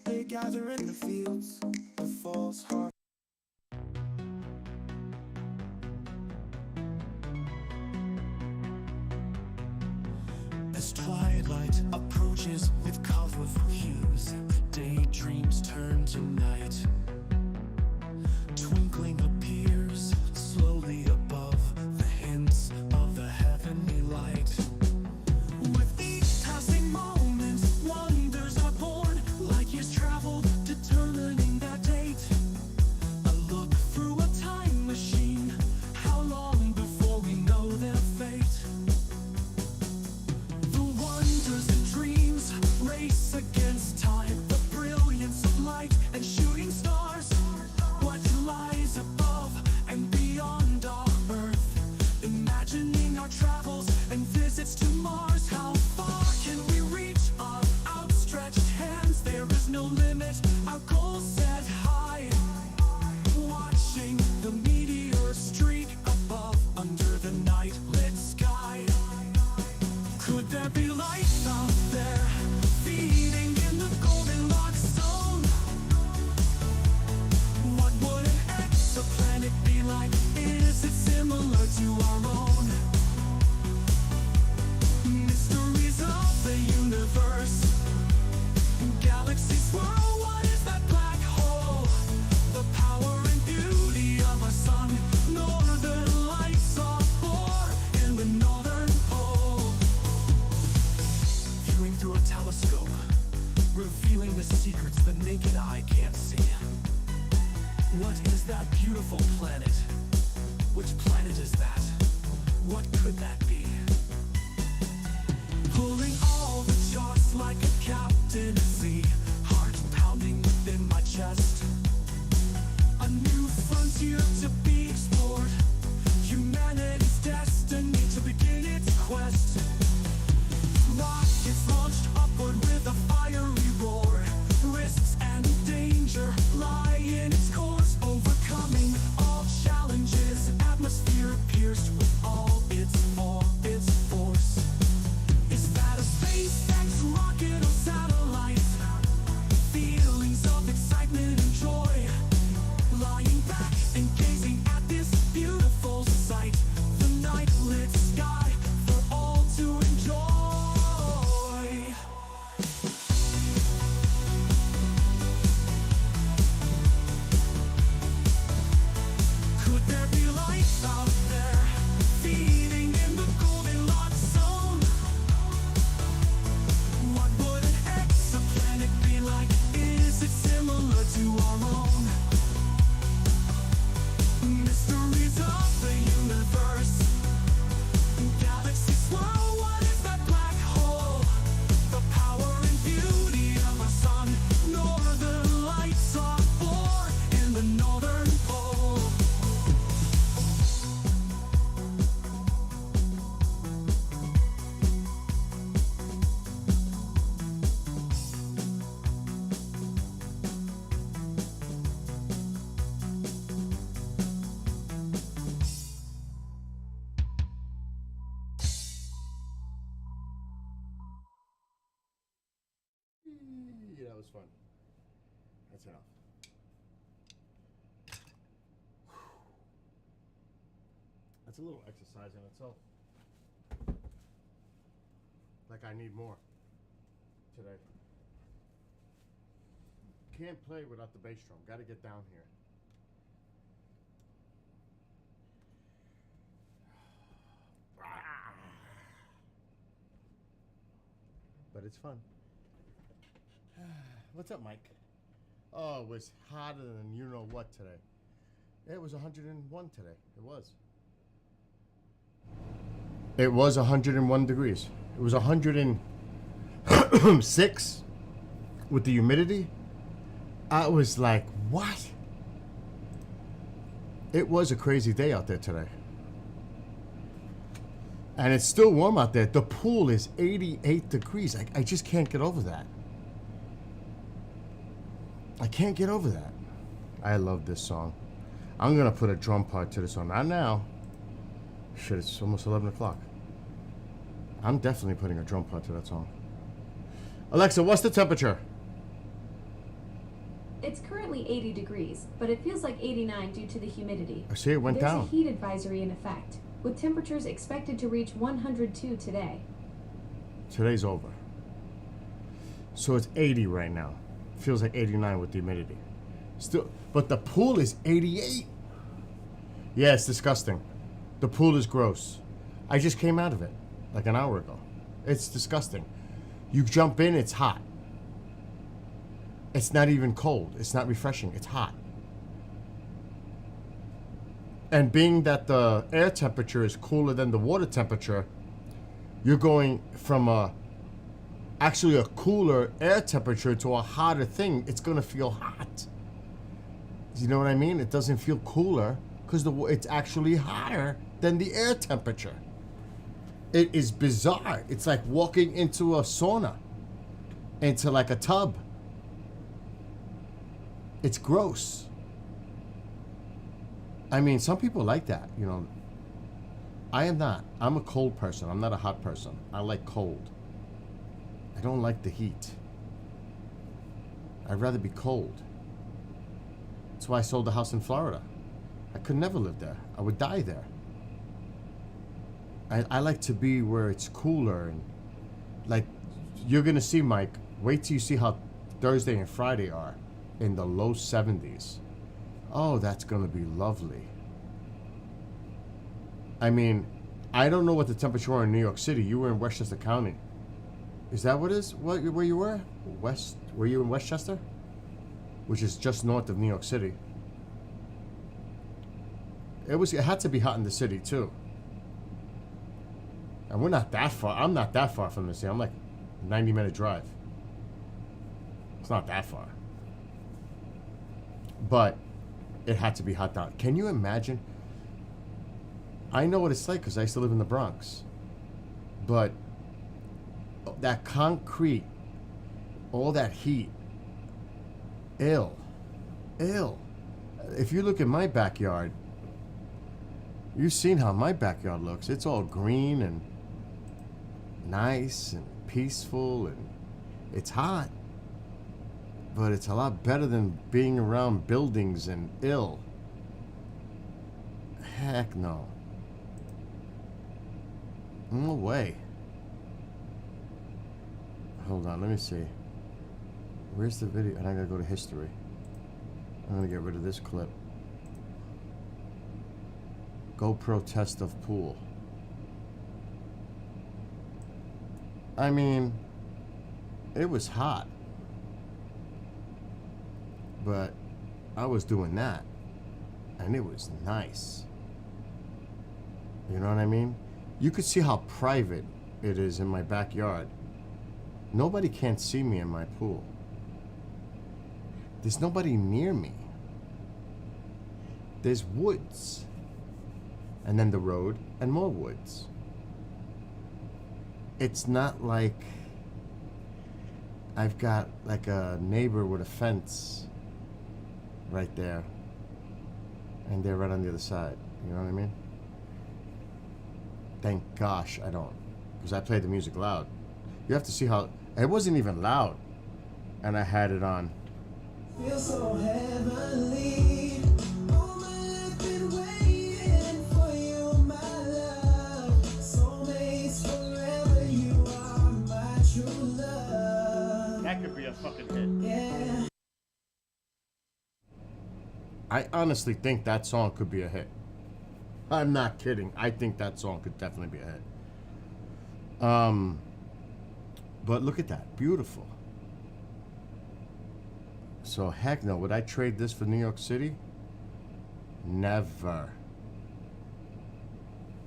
They gather in the fields, the fall's heart. As twilight approaches with colorful hues, daydreams turn to night. Twinkling appears slowly above the hints of the heavenly light. With each passing moment, wonders are born, like years traveled, determining that date. A look through a time machine, how long before we know their fate? The wonders and dreams race against time, the brilliance of light and shooting stars. What lies above and beyond our Earth? Imagining our travels and visits to Mars. How far can we reach our outstretched hands? There is no limit, our goals set high. Watching the meteors streak above under the night-lit sky. Could there be life out there, feeding in the Goldilocks zone? What would an exoplanet be like? Is it similar to our own? Mysteries of the universe, galaxies swirl, what is that black hole? The power and beauty of our sun. Northern lights are born in the northern pole. Viewing through a telescope, revealing the secrets the naked eye can't see. What is that beautiful planet? Which planet is that? What could that be? Pulling all the charts like a captain at sea. Heart pounding within my chest. A new frontier to be explored. Humanity's destiny to begin its quest. Rockets launched upward with a fiery roar. Risks and danger lie in its course. Overcoming all challenges. Atmosphere pierced with all its force. Is that a SpaceX rocket or satellite? Feelings of excitement and joy. Lying back and gazing at this beautiful sight. The night-lit sky for all to enjoy. Could there be life out there, feeding in the Goldilocks zone? What would an exoplanet be like? Is it similar to our own? Mysteries of the universe, galaxies swirl, what is that black hole? The power and beauty of our sun. Northern lights are born in the northern pole. That was fun. That's enough. That's a little exercise in itself. Like I need more today. Can't play without the bass drum. Got to get down here. But it's fun. What's up, Mike? Oh, it was hotter than you know what today. It was 101 today. It was. It was 101 degrees. It was 106 with the humidity. I was like, what? It was a crazy day out there today. And it's still warm out there. The pool is 88 degrees. I just can't get over that. I can't get over that. I love this song. I'm going to put a drum part to this song. Not now. Shit, it's almost 11 o'clock. I'm definitely putting a drum part to that song. Alexa, what's the temperature? It's currently 80 degrees, but it feels like 89 due to the humidity. I see it went There's down. a heat advisory in effect, with temperatures expected to reach 102 today. Today's over. So it's 80 right now. Feels like 89 with the humidity. Still, but the pool is 88. Yeah, it's disgusting. The pool is gross. I just came out of it like an hour ago. It's disgusting. You jump in, it's hot. It's not even cold. It's not refreshing. It's hot. And being that the air temperature is cooler than the water temperature, you're going from actually a cooler air temperature to a hotter thing. It's going to feel hot. You know what I mean? It doesn't feel cooler because it's actually hotter than the air temperature. It is bizarre. It's like walking into a sauna, into like a tub. It's gross. I mean, some people like that, you know. I am not. I'm a cold person. I'm not a hot person. I like cold. I don't like the heat. I'd rather be cold. That's why I sold the house in Florida. I could never live there. I would die there. I like to be where it's cooler and like you're gonna see, Mike. Wait till you see how Thursday and Friday are in the low 70s. Oh, that's gonna be lovely. I mean, I don't know what the temperature were in New York City. You were in Westchester County. Is that what it is? Where you were? Were you in Westchester? Which is just north of New York City. It had to be hot in the city too. And we're not that far. I'm not that far from the city. I'm like 90-minute drive. It's not that far. But it had to be hot down. Can you imagine? I know what it's like because I used to live in the Bronx. But that concrete, all that heat, ill. If you look at my backyard, you've seen how my backyard looks. It's all green and nice and peaceful, and it's hot. But it's a lot better than being around buildings and ill. Heck no. No way. Hold on, let me see. Where's the video? And I gotta go to history. I'm gonna get rid of this clip. GoPro test of pool. I mean, it was hot. But I was doing that. And it was nice. You know what I mean? You could see how private it is in my backyard. Nobody can see me in my pool. There's nobody near me. There's woods. And then the road and more woods. It's not like I've got like a neighbor with a fence right there. And they're right on the other side. You know what I mean? Thank gosh I don't. Because I played the music loud. You have to see how... It wasn't even loud. And I had it on. Feel so heavenly. All my life been waiting for you, my fucking hit. Yeah. I honestly think that song could be a hit. I'm not kidding. I think that song could definitely be a hit. But look at that. Beautiful. So heck no. Would I trade this for New York City? Never.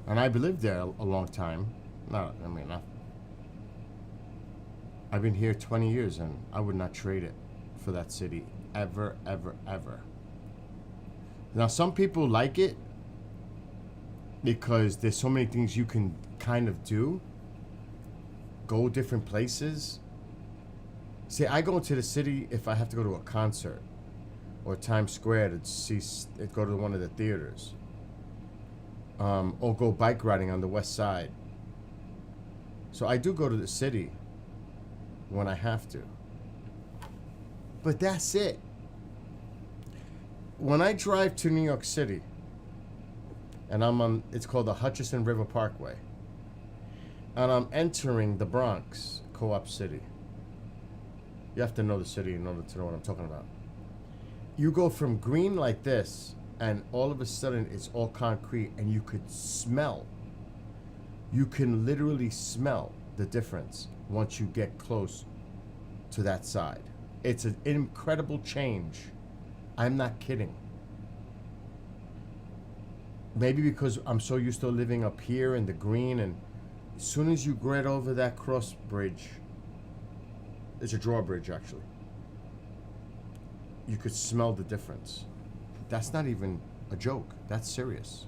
And I've lived there a long time. I've been here 20 years and I would not trade it for that city. Ever, ever, ever. Now, some people like it because there's so many things you can kind of do. Go different places. See, I go into the city if I have to go to a concert or Times Square to go to one of the theaters. Or go bike riding on the west side. So I do go to the city when I have to. But that's it. When I drive to New York City, and it's called the Hutchinson River Parkway, and I'm entering the Bronx, Co-op City. You have to know the city in order to know what I'm talking about. You go from green like this, and all of a sudden it's all concrete, and you could smell. You can literally smell the difference once you get close to that side. It's an incredible change. I'm not kidding. Maybe because I'm so used to living up here in the green, and as soon as you get over that cross bridge, it's a drawbridge actually, you could smell the difference. That's not even a joke. That's serious.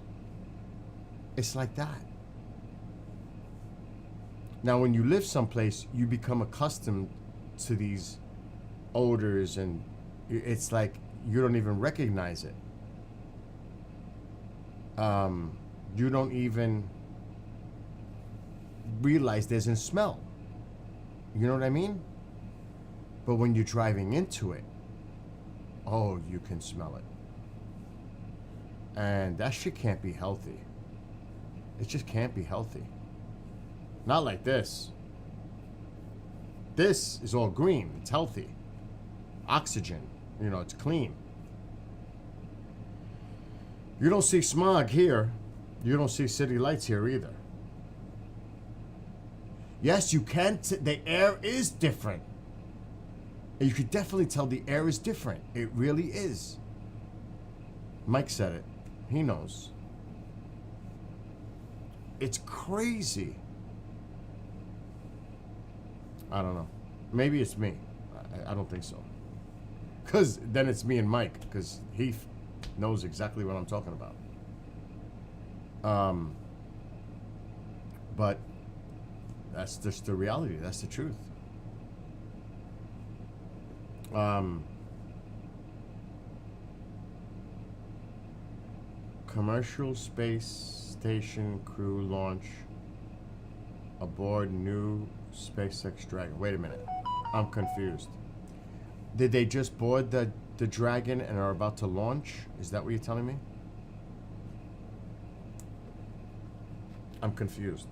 It's like that. Now, when you live someplace, you become accustomed to these odors, and it's like you don't even recognize it. You don't even realize there's a smell. You know what I mean? But when you're driving into it, oh, you can smell it. And that shit can't be healthy. It just can't be healthy. Not like this. This is all green. It's healthy. Oxygen. You know, it's clean. You don't see smog here. You don't see city lights here either. Yes, you can. The air is different. And you could definitely tell the air is different. It really is. Mike said it. He knows. It's crazy. I don't know. Maybe it's me. I don't think so. Because then it's me and Mike. Because he knows exactly what I'm talking about. But that's just the reality. That's the truth. Commercial space station crew launch aboard new SpaceX Dragon. Wait a minute. I'm confused. Did they just board the Dragon and are about to launch? Is that what you're telling me? I'm confused.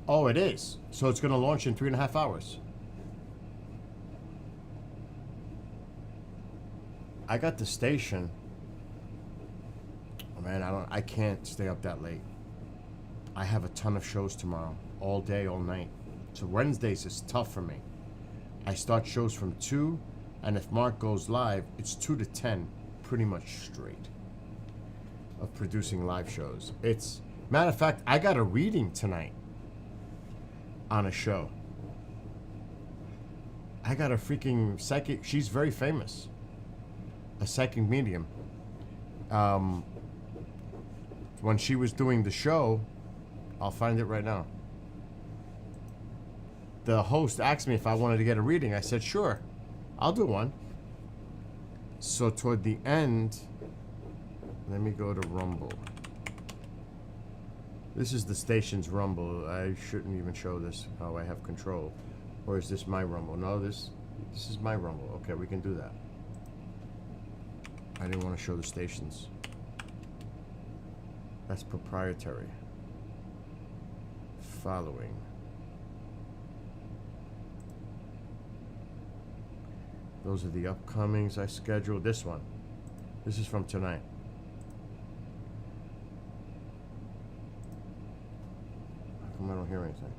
Oh, it is. So it's going to launch in 3.5 hours. I got the station. Oh, man, I can't stay up that late. I have a ton of shows tomorrow, all day, all night. So Wednesdays is tough for me. I start shows from 2, and if Mark goes live, it's 2 to 10, pretty much straight of producing live shows. Matter of fact, I got a reading tonight on a show. I got a freaking psychic. She's very famous. A psychic medium. When she was doing the show, I'll find it right now. The host asked me if I wanted to get a reading. I said, sure, I'll do one. So toward the end, let me go to Rumble. This is the station's Rumble. I shouldn't even show this. Oh, I have control. Or is this my Rumble? No, this is my Rumble. Okay, we can do that. I didn't want to show the stations. That's proprietary. Following. Those are the upcomings I scheduled. This one. This is from tonight. How come I don't hear anything?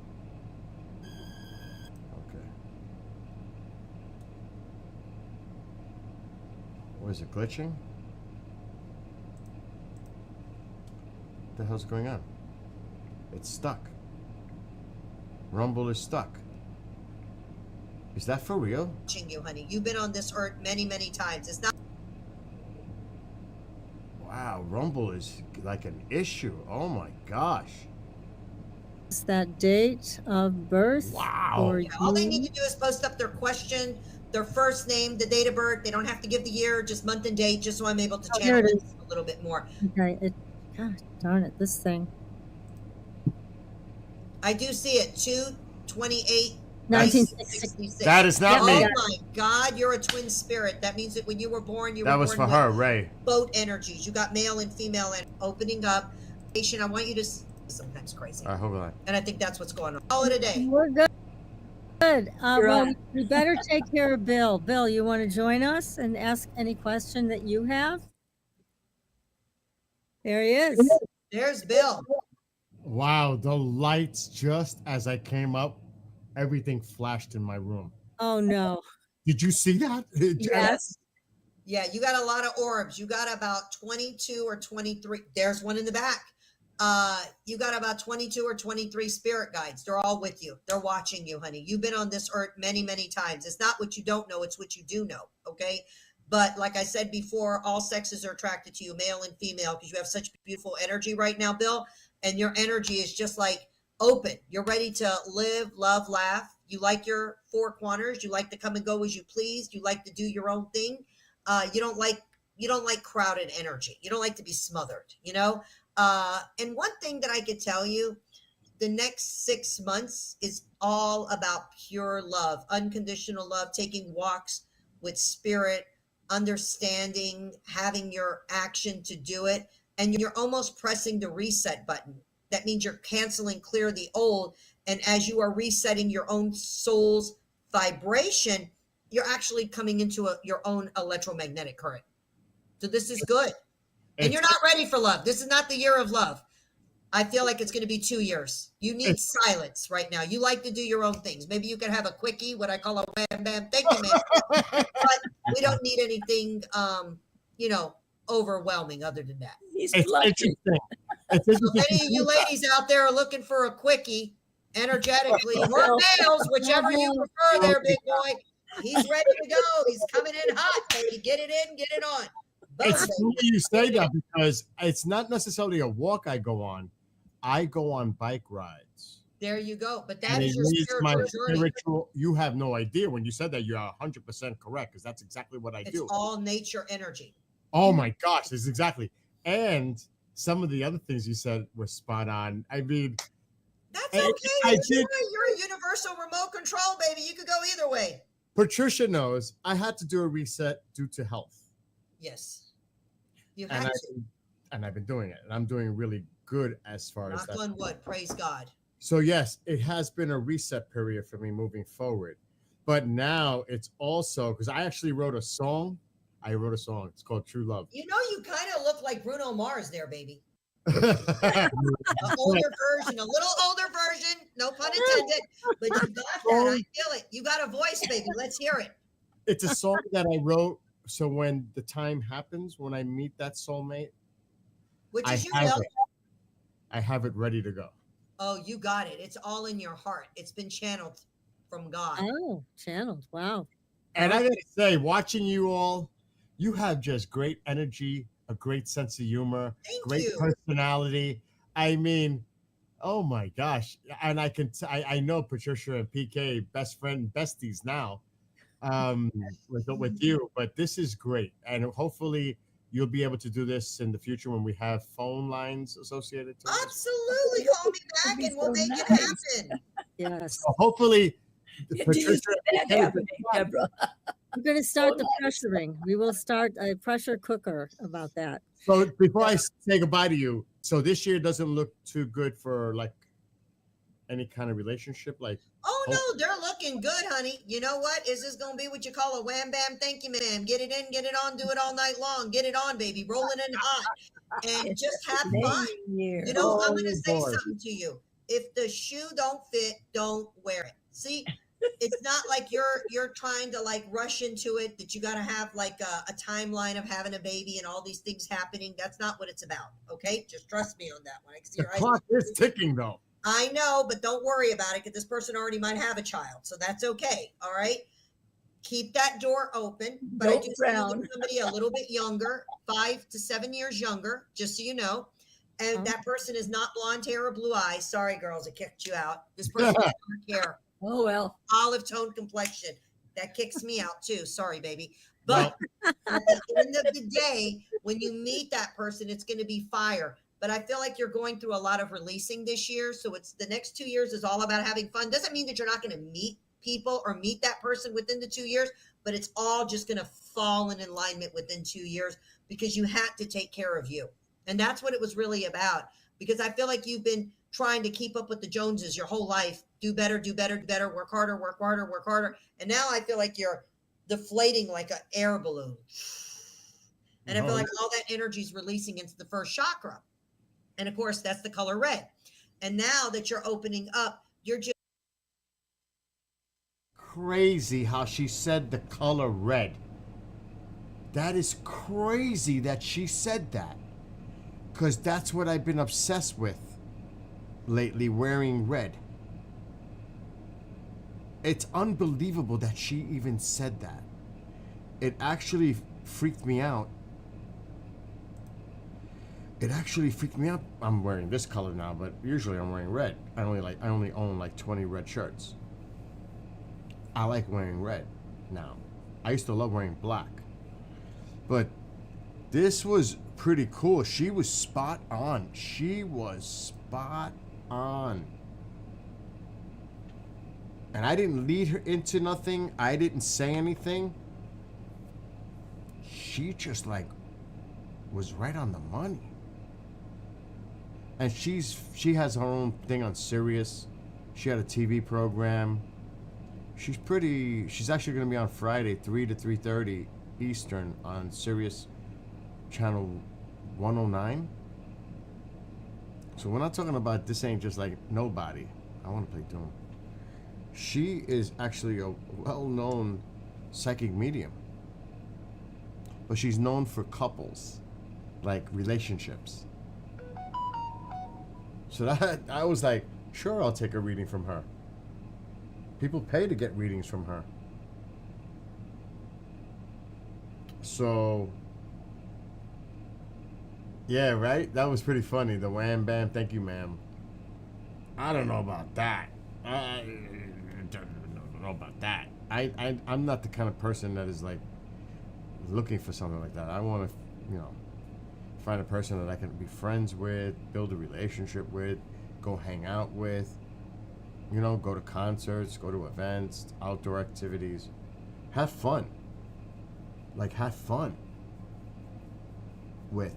Okay. What is it, glitching? What the hell's going on? It's stuck. Rumble is stuck. Is that for real? Watching you, honey. You've been on this earth many, many times. It's not. Wow, Rumble is like an issue. Oh my gosh. It's that date of birth. Wow. For Yeah, all they you. need to do is post up their question, their first name, the date of birth. They don't have to give the year, just month and date, just so I'm able to Oh, here channel it it a little bit more. Okay. God darn it, this thing. I do see it. 2/28. 1966. That is not Oh me. my God, you're a twin spirit. That means that when you were born, you That were was born for her, with Ray. both energies. You got male and female and opening up. I want you to sometimes crazy. All right, hold on. And I think that's what's going on. Call it a day. We're good. Good. You're Well, on. we better take care of Bill. Bill, you want to join us and ask any question that you have? There he is. There's Bill. Wow, the lights just as I came up, everything flashed in my room. Oh no. Did you see that? Yes. Yeah, you got a lot of orbs. You got about 22 or 23. There's one in the back. You got about 22 or 23 spirit guides. They're all with you. They're watching you, honey. You've been on this earth many, many times. It's not what you don't know, it's what you do know. Okay. But like I said before, all sexes are attracted to you, male and female, because you have such beautiful energy right now, Bill. And your energy is just like open. You're ready to live, love, laugh. You like your four corners. You like to come and go as you please. You like to do your own thing. You don't like crowded energy. You don't like to be smothered, you know? And one thing that I could tell you, the next 6 months is all about pure love, unconditional love, taking walks with spirit, understanding, having your action to do it. And you're almost pressing the reset button. That means you're canceling clear the old. And as you are resetting your own soul's vibration, you're actually coming into your own electromagnetic current. So this is good. And you're not ready for love. This is not the year of love. I feel like it's going to be 2 years. You need silence right now. You like to do your own things. Maybe you can have a quickie, what I call a wham bam. Thank you, man. But we don't need anything, overwhelming other than that. He's It's lucky. interesting. It's So interesting. if any of you ladies out there are looking for a quickie, energetically, or males, whichever you prefer there, big boy, he's ready to go. He's coming in hot, baby. Get it in, get it on. Boom, It's baby. funny you say that because it's not necessarily a walk I go on. I go on bike rides. There you go. But that And is it your leads my spiritual journey. spiritual. You have no idea when you said that. You're 100% correct because that's exactly what I It's do. all nature energy. Oh my gosh, this is exactly. And some of the other things you said were spot on. I mean, That's I- okay. I Enjoy. did- You're a universal remote control, baby. You could go either way. Patricia knows I had to do a reset due to health, Yes. You and had I've been doing it, and I'm doing really good as far to. as Knock that. on wood. Praise God. So yes, it has been a reset period for me moving forward. But now it's also because I actually wrote a song. I wrote a song. It's called True Love. You know, you kind of look like Bruno Mars there, baby. It's A older version, a little older version, no pun intended, but you got that. I feel it. You got a voice, baby. Let's hear it. a song that I wrote. So when the time happens, when I meet that soulmate, Which I is you, have Bill. it. I have it ready to go. Oh, you got it. It's all in your heart. It's been channeled. from God. Oh, channeled. Wow. And I gotta say, watching you all, you have just great energy, a great sense of humor, Thank great you. personality. I mean, oh my gosh! And I know Patricia and PK, best friend, besties now, with you. But this is great, and hopefully you'll be able to do this in the future when we have phone lines associated to it. Absolutely. Call me back be and we'll so make nice. it happen. Yes. So hopefully, Do you Patricia see that and PK, happening, Deborah? We're going to start Oh, the pressuring. We will start a pressure cooker about that. so before I say goodbye to you, so this year doesn't look too good for like any kind of relationship, like. Oh no, they're looking good, honey. You know what? Is this gonna be what you call a wham bam thank you, ma'am? Get it in, get it on, do it all night long. Get it on, baby. Roll it in hot. And just have fun. amazing year. You know, I'm Oh, gonna say boy. something to you. If the shoe don't fit, don't wear it. See, it's not like you're trying to like rush into it, that you gotta have like a timeline of having a baby and all these things happening. That's not what it's about. Okay? Just trust me on that one. I can see The your eyes. clock is ticking, though. I know, but don't worry about it because this person already might have a child. So that's okay. All right. Keep that door open. But I Don't do see frown. somebody a little bit younger, 5 to 7 years younger, just so you know. And that person is not blonde hair or blue eyes. Sorry, girls, it kicked you out. This person has dark hair, Oh, well. olive tone complexion. That kicks me out too. Sorry, baby. But at the end of the day, when you meet that person, it's going to be fire. But I feel like you're going through a lot of releasing this year. So it's the next 2 years is all about having fun. Doesn't mean that you're not going to meet people or meet that person within the 2 years, but it's all just going to fall in alignment within 2 years because you had to take care of you. And that's what it was really about. Because I feel like you've been trying to keep up with the Joneses your whole life. Do better, do better, do better, work harder, work harder, work harder. And now I feel like you're deflating like an air balloon. And I feel like all that energy is releasing into the first chakra. And of course, that's the color red. And now that you're opening up, you're just Crazy how she said the color red. That is crazy that she said that. Because that's what I've been obsessed with lately, wearing red. It's unbelievable that she even said that. It actually freaked me out. It actually freaked me out. I'm wearing this color now, but usually I'm wearing red. I only own like 20 red shirts. I like wearing red now. I used to love wearing black. But this was pretty cool. She was spot on. She was spot on. And I didn't lead her into nothing. I didn't say anything. She just like was right on the money. And she has her own thing on Sirius. She had a TV program. She's actually going to be on Friday, 3 to 3:30 Eastern on Sirius channel 109. So we're not talking about this ain't just like nobody. I want to play Doom. She is actually a well-known psychic medium. But she's known for couples, like relationships. So that I was like, sure, I'll take a reading from her. People pay to get readings from her. So, yeah, right? That was pretty funny. The wham bam, thank you, ma'am. I don't know about that. I don't know about that. I'm not the kind of person that is like looking for something like that. I want to, find a person that I can be friends with, build a relationship with, go hang out with, go to concerts, go to events, outdoor activities. Have fun. Like, have fun with.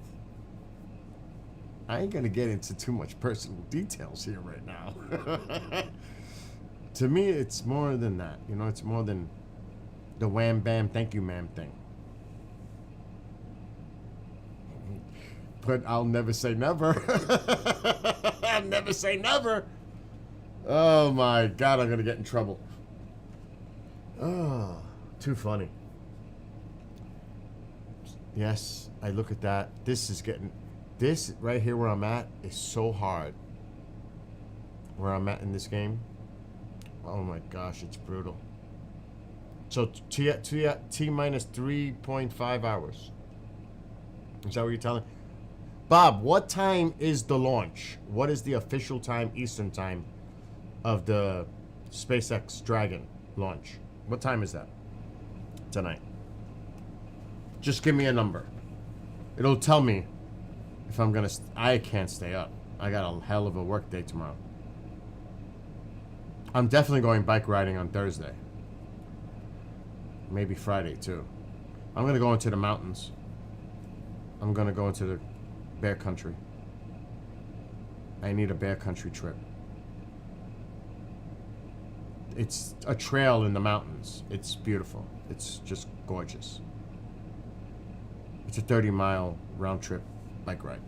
I ain't gonna get into too much personal details here right now. To me, it's more than that. It's more than the wham bam, thank you, ma'am thing. But I'll never say never. I'll never say never. Oh my God, I'm gonna get in trouble. Oh, too funny. Yes, I look at that. This right here where I'm at is so hard. Where I'm at in this game, Oh my gosh, it's brutal. So T minus 3.5 hours. Is that what you're telling? Bob, what time is the launch? What is the official time, Eastern time, of the SpaceX Dragon launch? What time is that tonight? Just give me a number. It'll tell me if I'm gonna. I can't stay up. I got a hell of a work day tomorrow. I'm definitely going bike riding on Thursday. Maybe Friday too. I'm gonna go into the mountains. I'm gonna go into the bear country. I need a bear country trip. It's a trail in the mountains. It's beautiful. It's just gorgeous. It's a 30-mile round trip bike ride.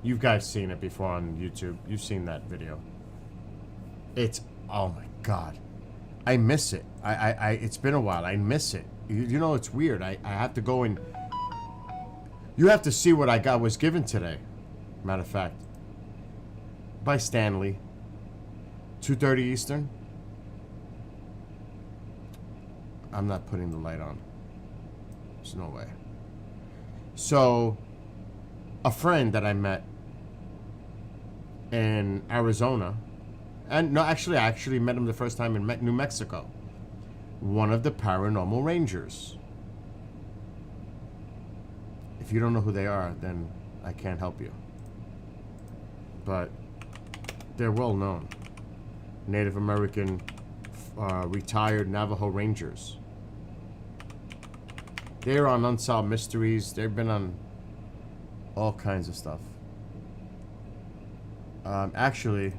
You guys seen it before on YouTube. You've seen that video. It's, oh my God. I miss it. It's been a while. I miss it. You know, it's weird. I have to go and... You have to see what I was given today. Matter of fact. By Stanley. 2:30 Eastern. I'm not putting the light on. There's no way. So, a friend that I met in Arizona... And no, actually, I actually met him the first time in New Mexico. One of the Paranormal Rangers. If you don't know who they are, then I can't help you. But they're well known. Native American retired Navajo Rangers. They're on Unsolved Mysteries. They've been on all kinds of stuff. Actually...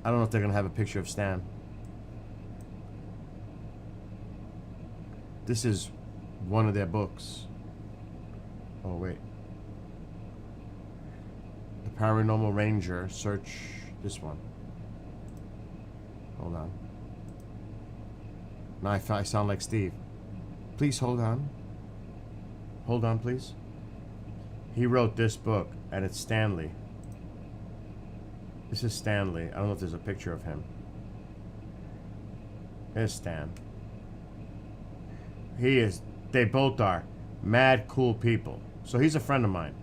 I don't know if they're going to have a picture of Stan. This is one of their books. Oh, wait. The Paranormal Ranger. Search this one. Hold on. Now I sound like Steve. Please hold on. Hold on, please. He wrote this book, and it's Stanley. This is Stanley. I don't know if there's a picture of him. There's Stan. He is... They both are mad cool people. So he's a friend of mine.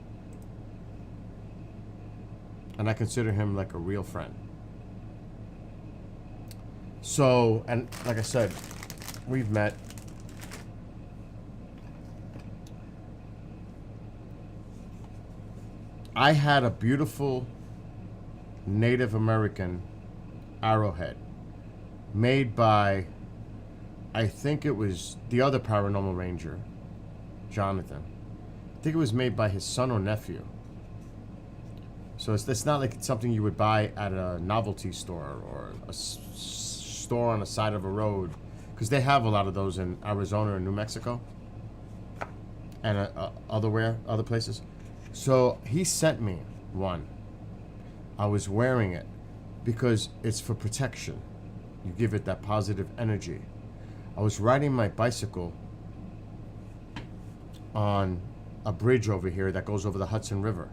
And I consider him like a real friend. So, and like I said, we've met. I had a beautiful... Native American arrowhead made by, I think it was the other Paranormal Ranger, Jonathan. I think it was made by his son or nephew. So it's not like it's something you would buy at a novelty store or a store on the side of a road, because they have a lot of those in Arizona and New Mexico and other places. So he sent me one. I was wearing it because it's for protection. You give it that positive energy. I was riding my bicycle on a bridge over here that goes over the Hudson River.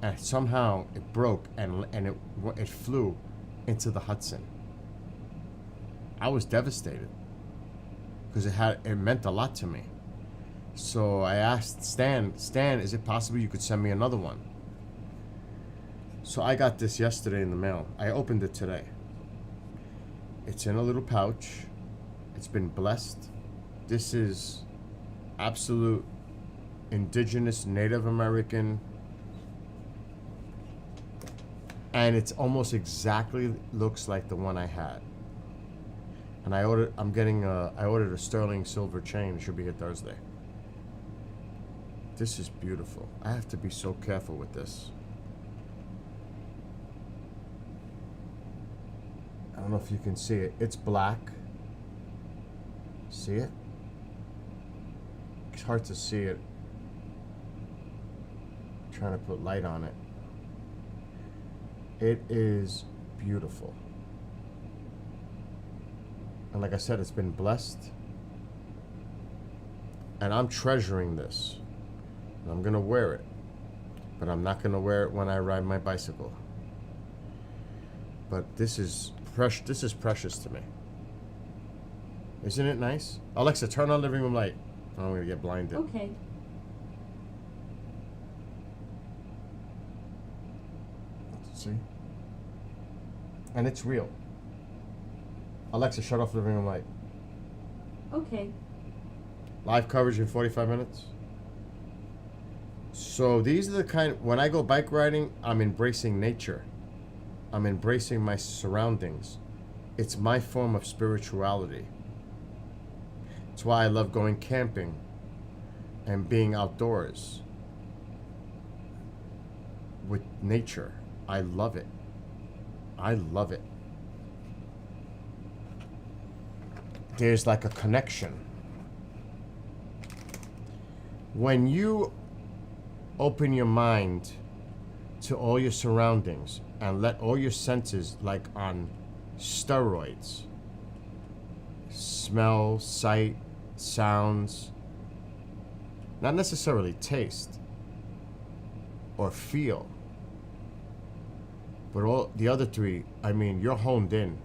And somehow it broke and it flew into the Hudson. I was devastated because it meant a lot to me. So I asked Stan, is it possible you could send me another one? So I got this yesterday in the mail. I opened it today. It's in a little pouch. It's been blessed. This is absolute indigenous Native American. And it's almost exactly looks like the one I had. And I ordered a sterling silver chain. It should be here Thursday. This is beautiful. I have to be so careful with this. I don't know if you can see it. It's black. See it? It's hard to see it. I'm trying to put light on it. It is beautiful. And like I said, it's been blessed. And I'm treasuring this. And I'm going to wear it. But I'm not going to wear it when I ride my bicycle. But this is precious to me. Isn't it nice? Alexa, turn on living room light. Oh, I'm gonna get blinded. Okay. See? And it's real. Alexa, shut off living room light. Okay. Live coverage in 45 minutes. So these are the kind, when I go bike riding, I'm embracing nature. I'm embracing my surroundings. It's my form of spirituality. It's why I love going camping and being outdoors with nature. I love it. I love it. There's like a connection. When you open your mind to all your surroundings and let all your senses, like on steroids, smell, sight, sounds, not necessarily taste or feel, but all the other three, I mean, you're honed in.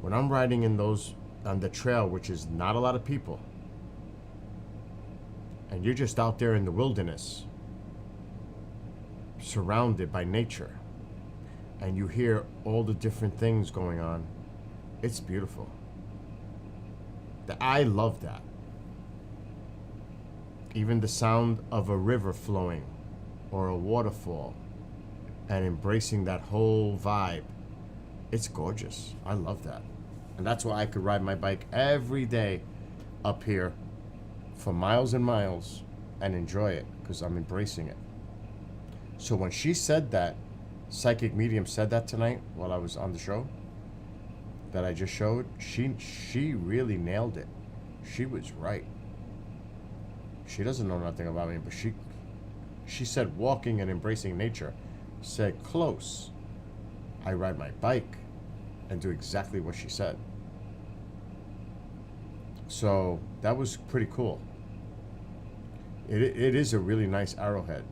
When I'm riding in those, on the trail, which is not a lot of people, and you're just out there in the wilderness, surrounded by nature, and you hear all the different things going on, it's beautiful. I love that. Even the sound of a river flowing or a waterfall and embracing that whole vibe, it's gorgeous. I love that. And that's why I could ride my bike every day up here for miles and miles and enjoy it, because I'm embracing it. So when she said that, Psychic Medium said that tonight while I was on the show that I just showed, she really nailed it. She was right. She doesn't know nothing about me, but she said walking and embracing nature. Said close. I ride my bike and do exactly what she said. So that was pretty cool. It is a really nice arrowhead.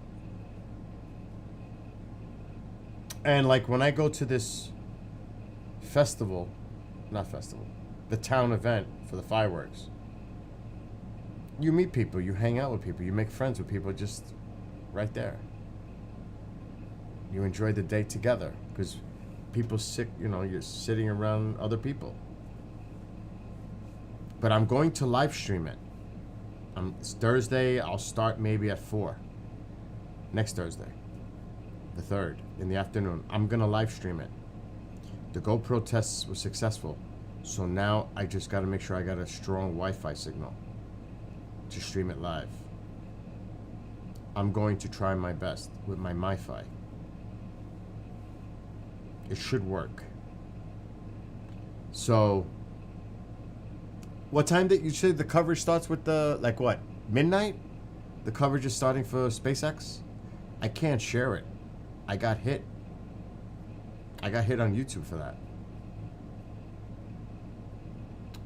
And like when I go to this festival, the town event for the fireworks, you meet people, you hang out with people, you make friends with people just right there. You enjoy the day together because people you're sitting around other people. But I'm going to live stream it. It's Thursday. I'll start maybe at 4. Next Thursday, the 3rd, in the afternoon. I'm going to live stream it. The GoPro tests were successful. So now I just got to make sure I got a strong Wi-Fi signal to stream it live. I'm going to try my best with my MiFi. It should work. So, what time did you say the coverage starts with midnight? The coverage is starting for SpaceX? I can't share it. I got hit. I got hit on YouTube for that.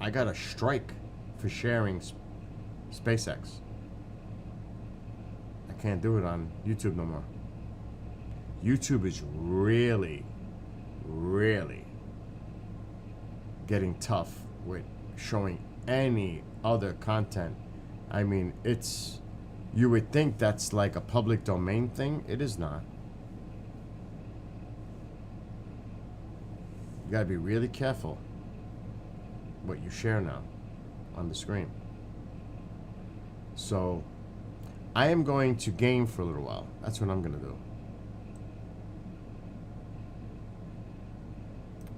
I got a strike for sharing SpaceX. I can't do it on YouTube no more. YouTube is really getting tough with showing any other content. I mean, you would think that's like a public domain thing. It is not. You gotta be really careful what you share now on the screen. So I am going to game for a little while. That's what I'm gonna do.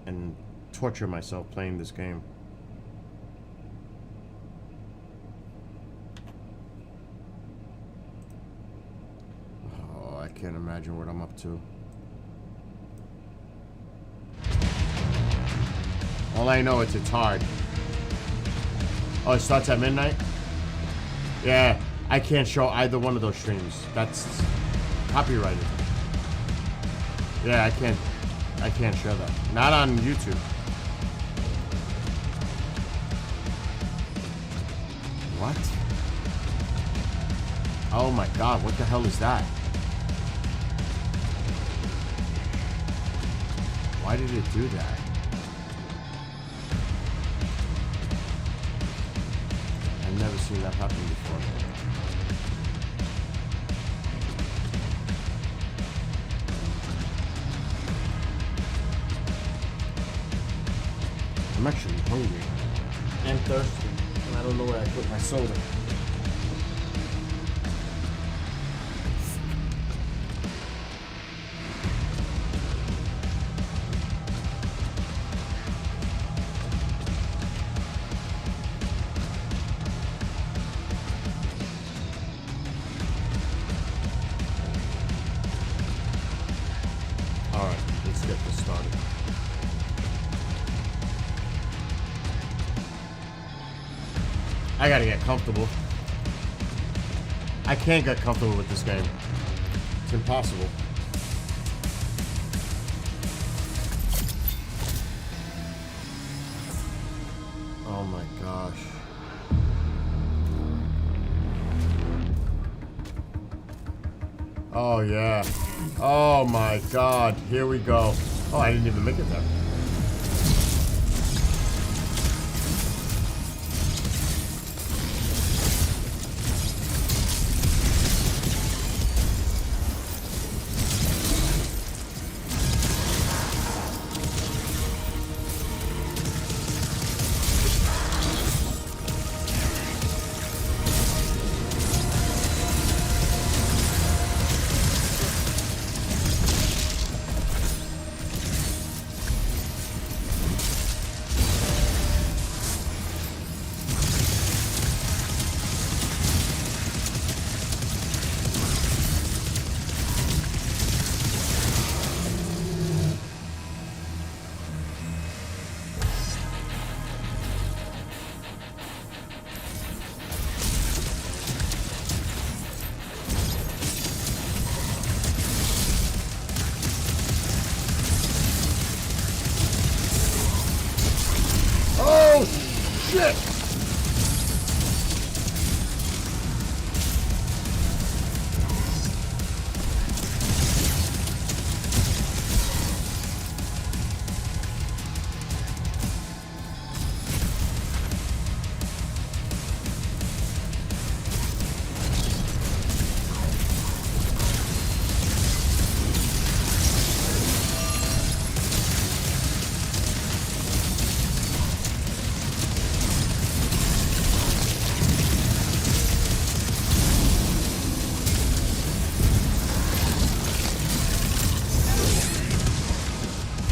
And torture myself playing this game. Oh, I can't imagine what I'm up to. All I know is it's hard. Oh, it starts at midnight? Yeah, I can't show either one of those streams. That's copyrighted. Yeah, I can't share that. Not on YouTube. What? Oh my god, what the hell is that? Why did it do that? I've never seen that happen before. I'm actually hungry and thirsty, and I don't know where I put my soda. All right, let's get this started. I gotta get comfortable. I can't get comfortable with this game. It's impossible. Oh my gosh. Oh yeah. Oh my god. Here we go. Oh, I didn't even make it there. Oh, shit!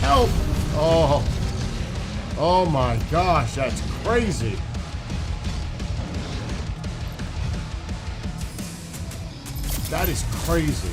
Help! Oh. Oh my gosh, that's crazy. That is crazy.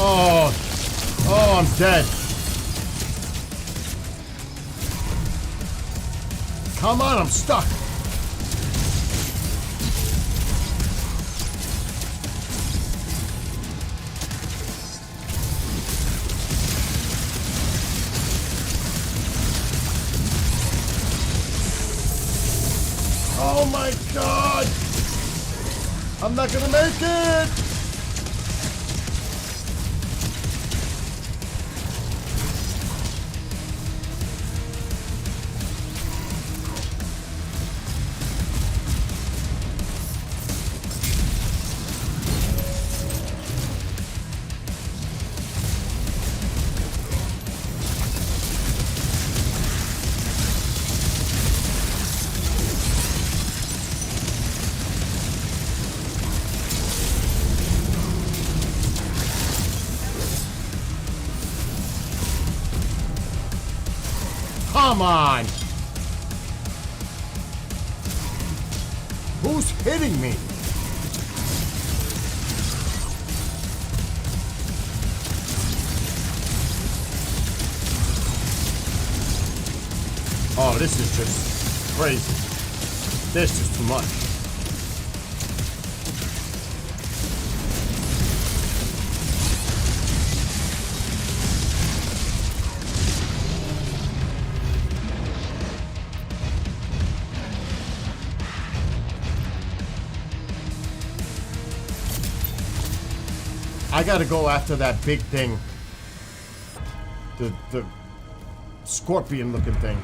Oh, oh, I'm dead. Come on, I'm stuck. Oh my God. I'm not gonna make it! Come on! Who's hitting me? Oh, this is just crazy. This is too much. I gotta go after that big thing. The scorpion looking thing.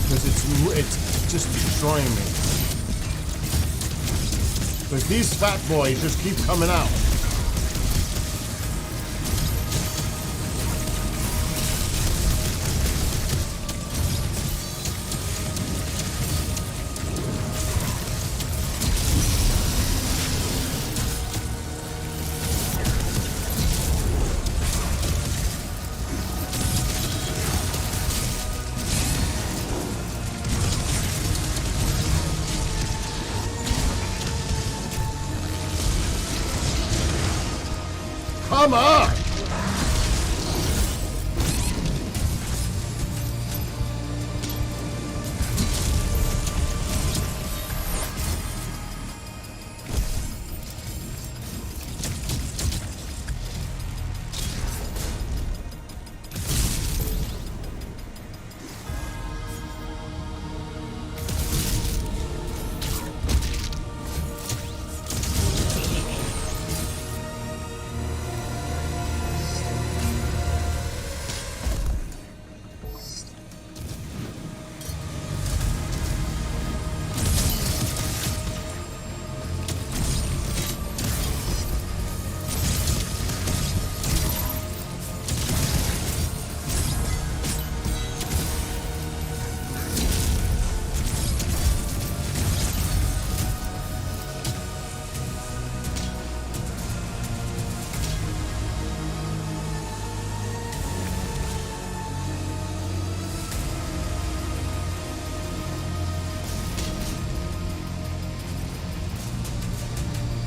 Because it's just destroying me. Because these fat boys just keep coming out. Come on!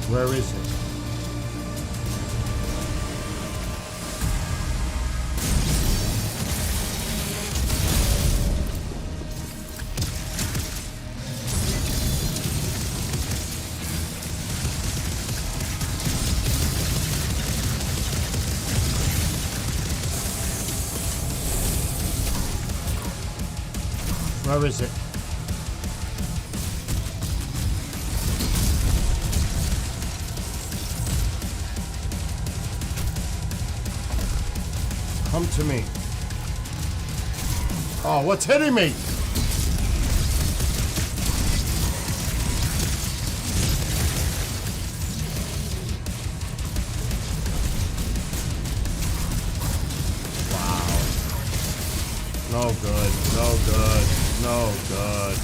Where is it? Where is it? Come to me. Oh, what's hitting me? Wow. No good, no good, no good.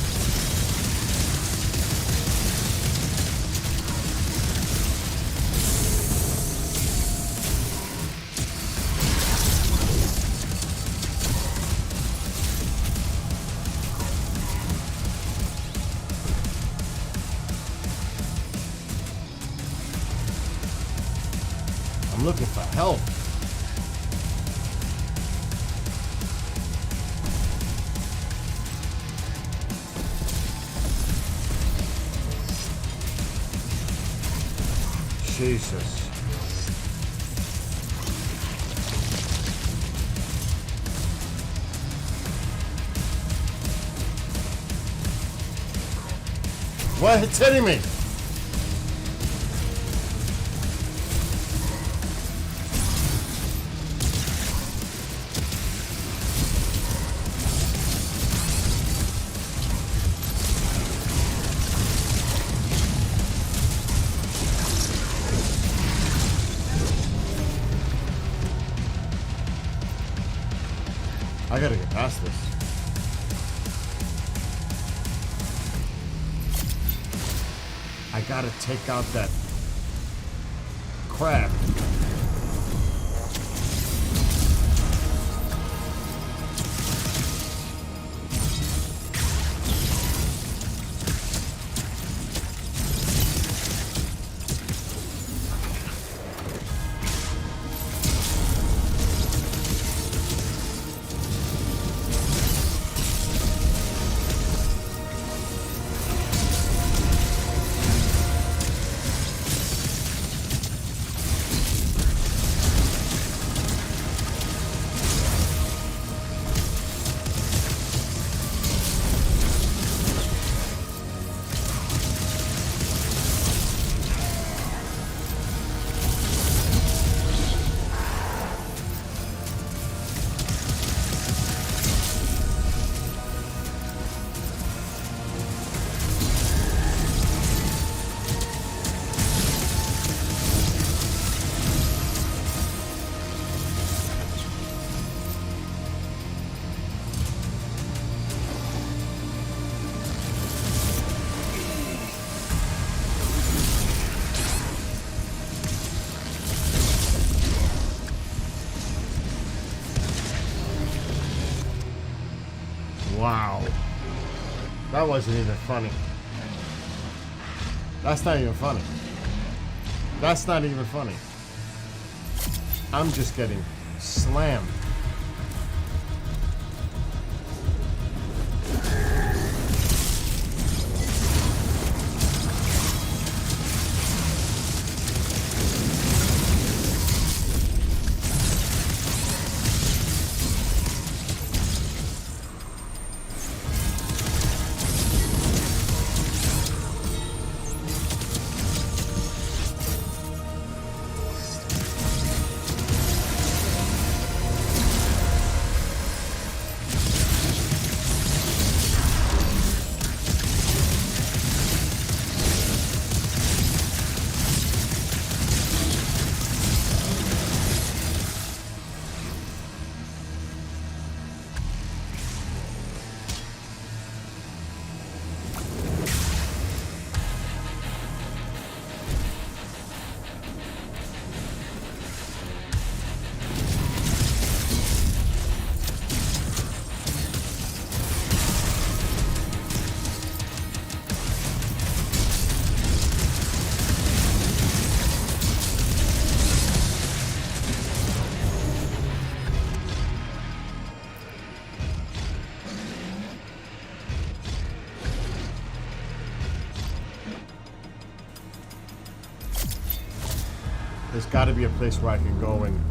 I'm looking for help. Jesus. What? It's hitting me. I gotta get past this. I gotta take out that crab. Wow. That wasn't even funny. That's not even funny. That's not even funny. I'm just getting slammed. There's got to be a place where I can go and...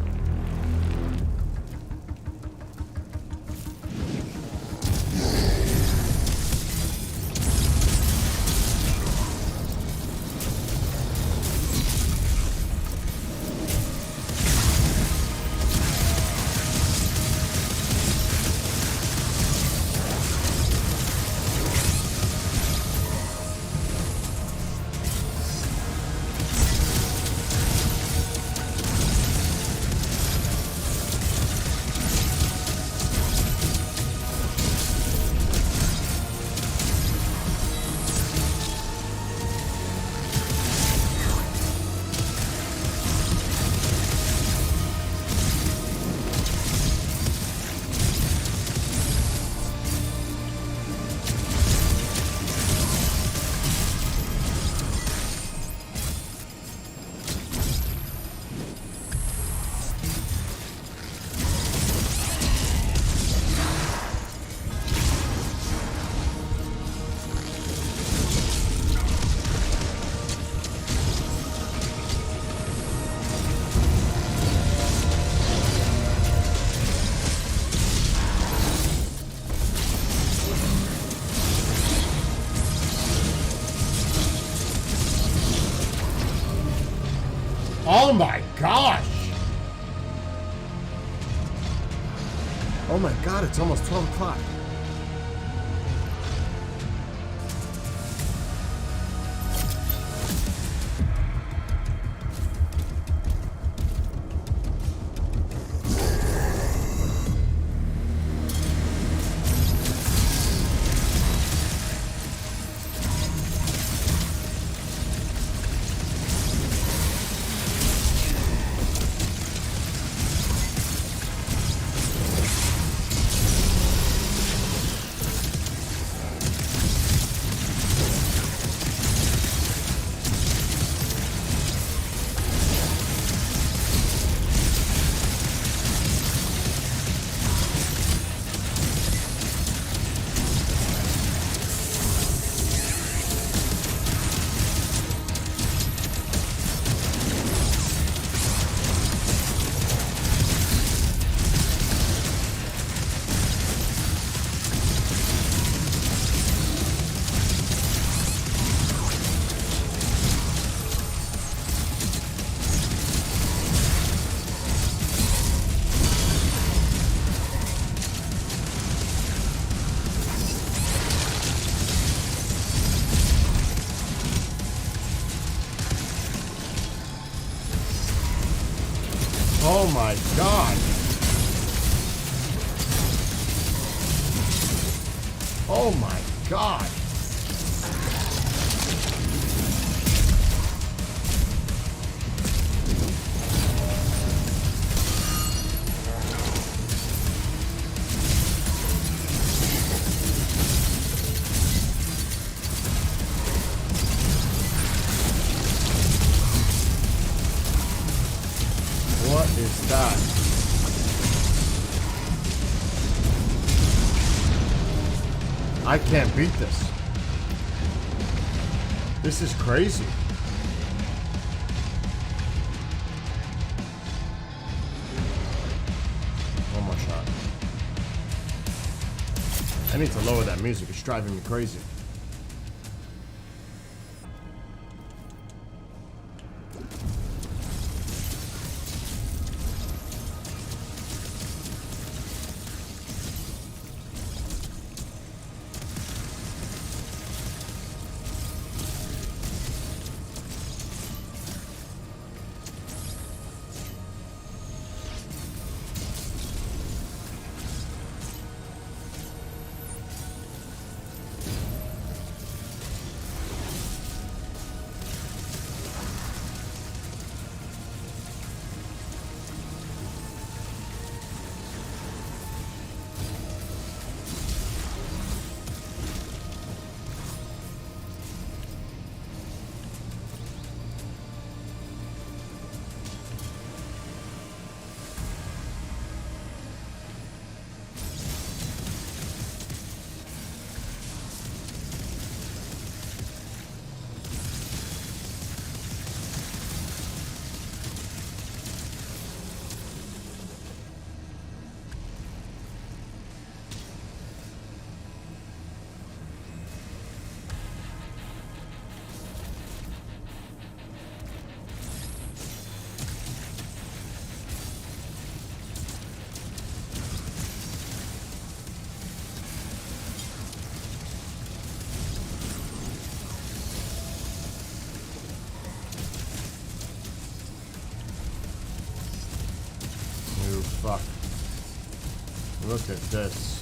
Oh my gosh! Oh my god, it's almost 12 o'clock. Oh my God. Oh my God. What is that? I can't beat this. This is crazy. One more shot. I need to lower that music. It's driving me crazy. Fuck. Look at this.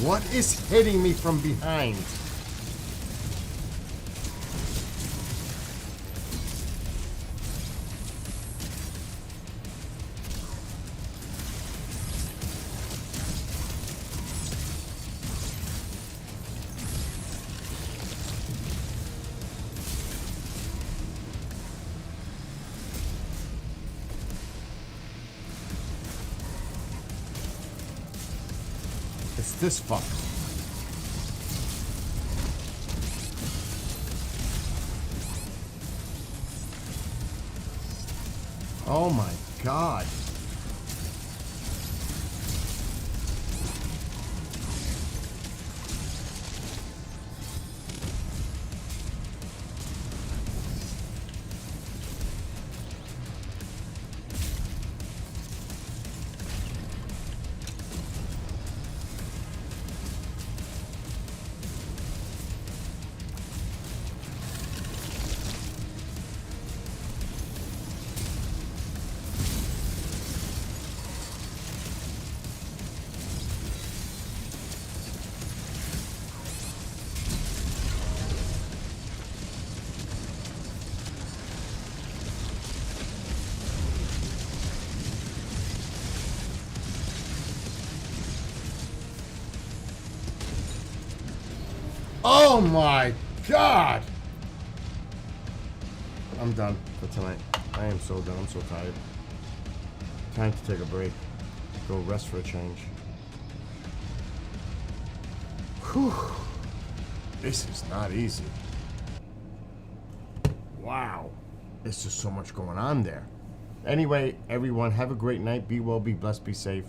What is hitting me from behind? It's this fuck. Oh my God. Oh my God! I'm done for tonight. I am so done. I'm so tired. Time to take a break. Go rest for a change. Whew. This is not easy. Wow. There's just so much going on there. Anyway, everyone, have a great night. Be well, be blessed, be safe.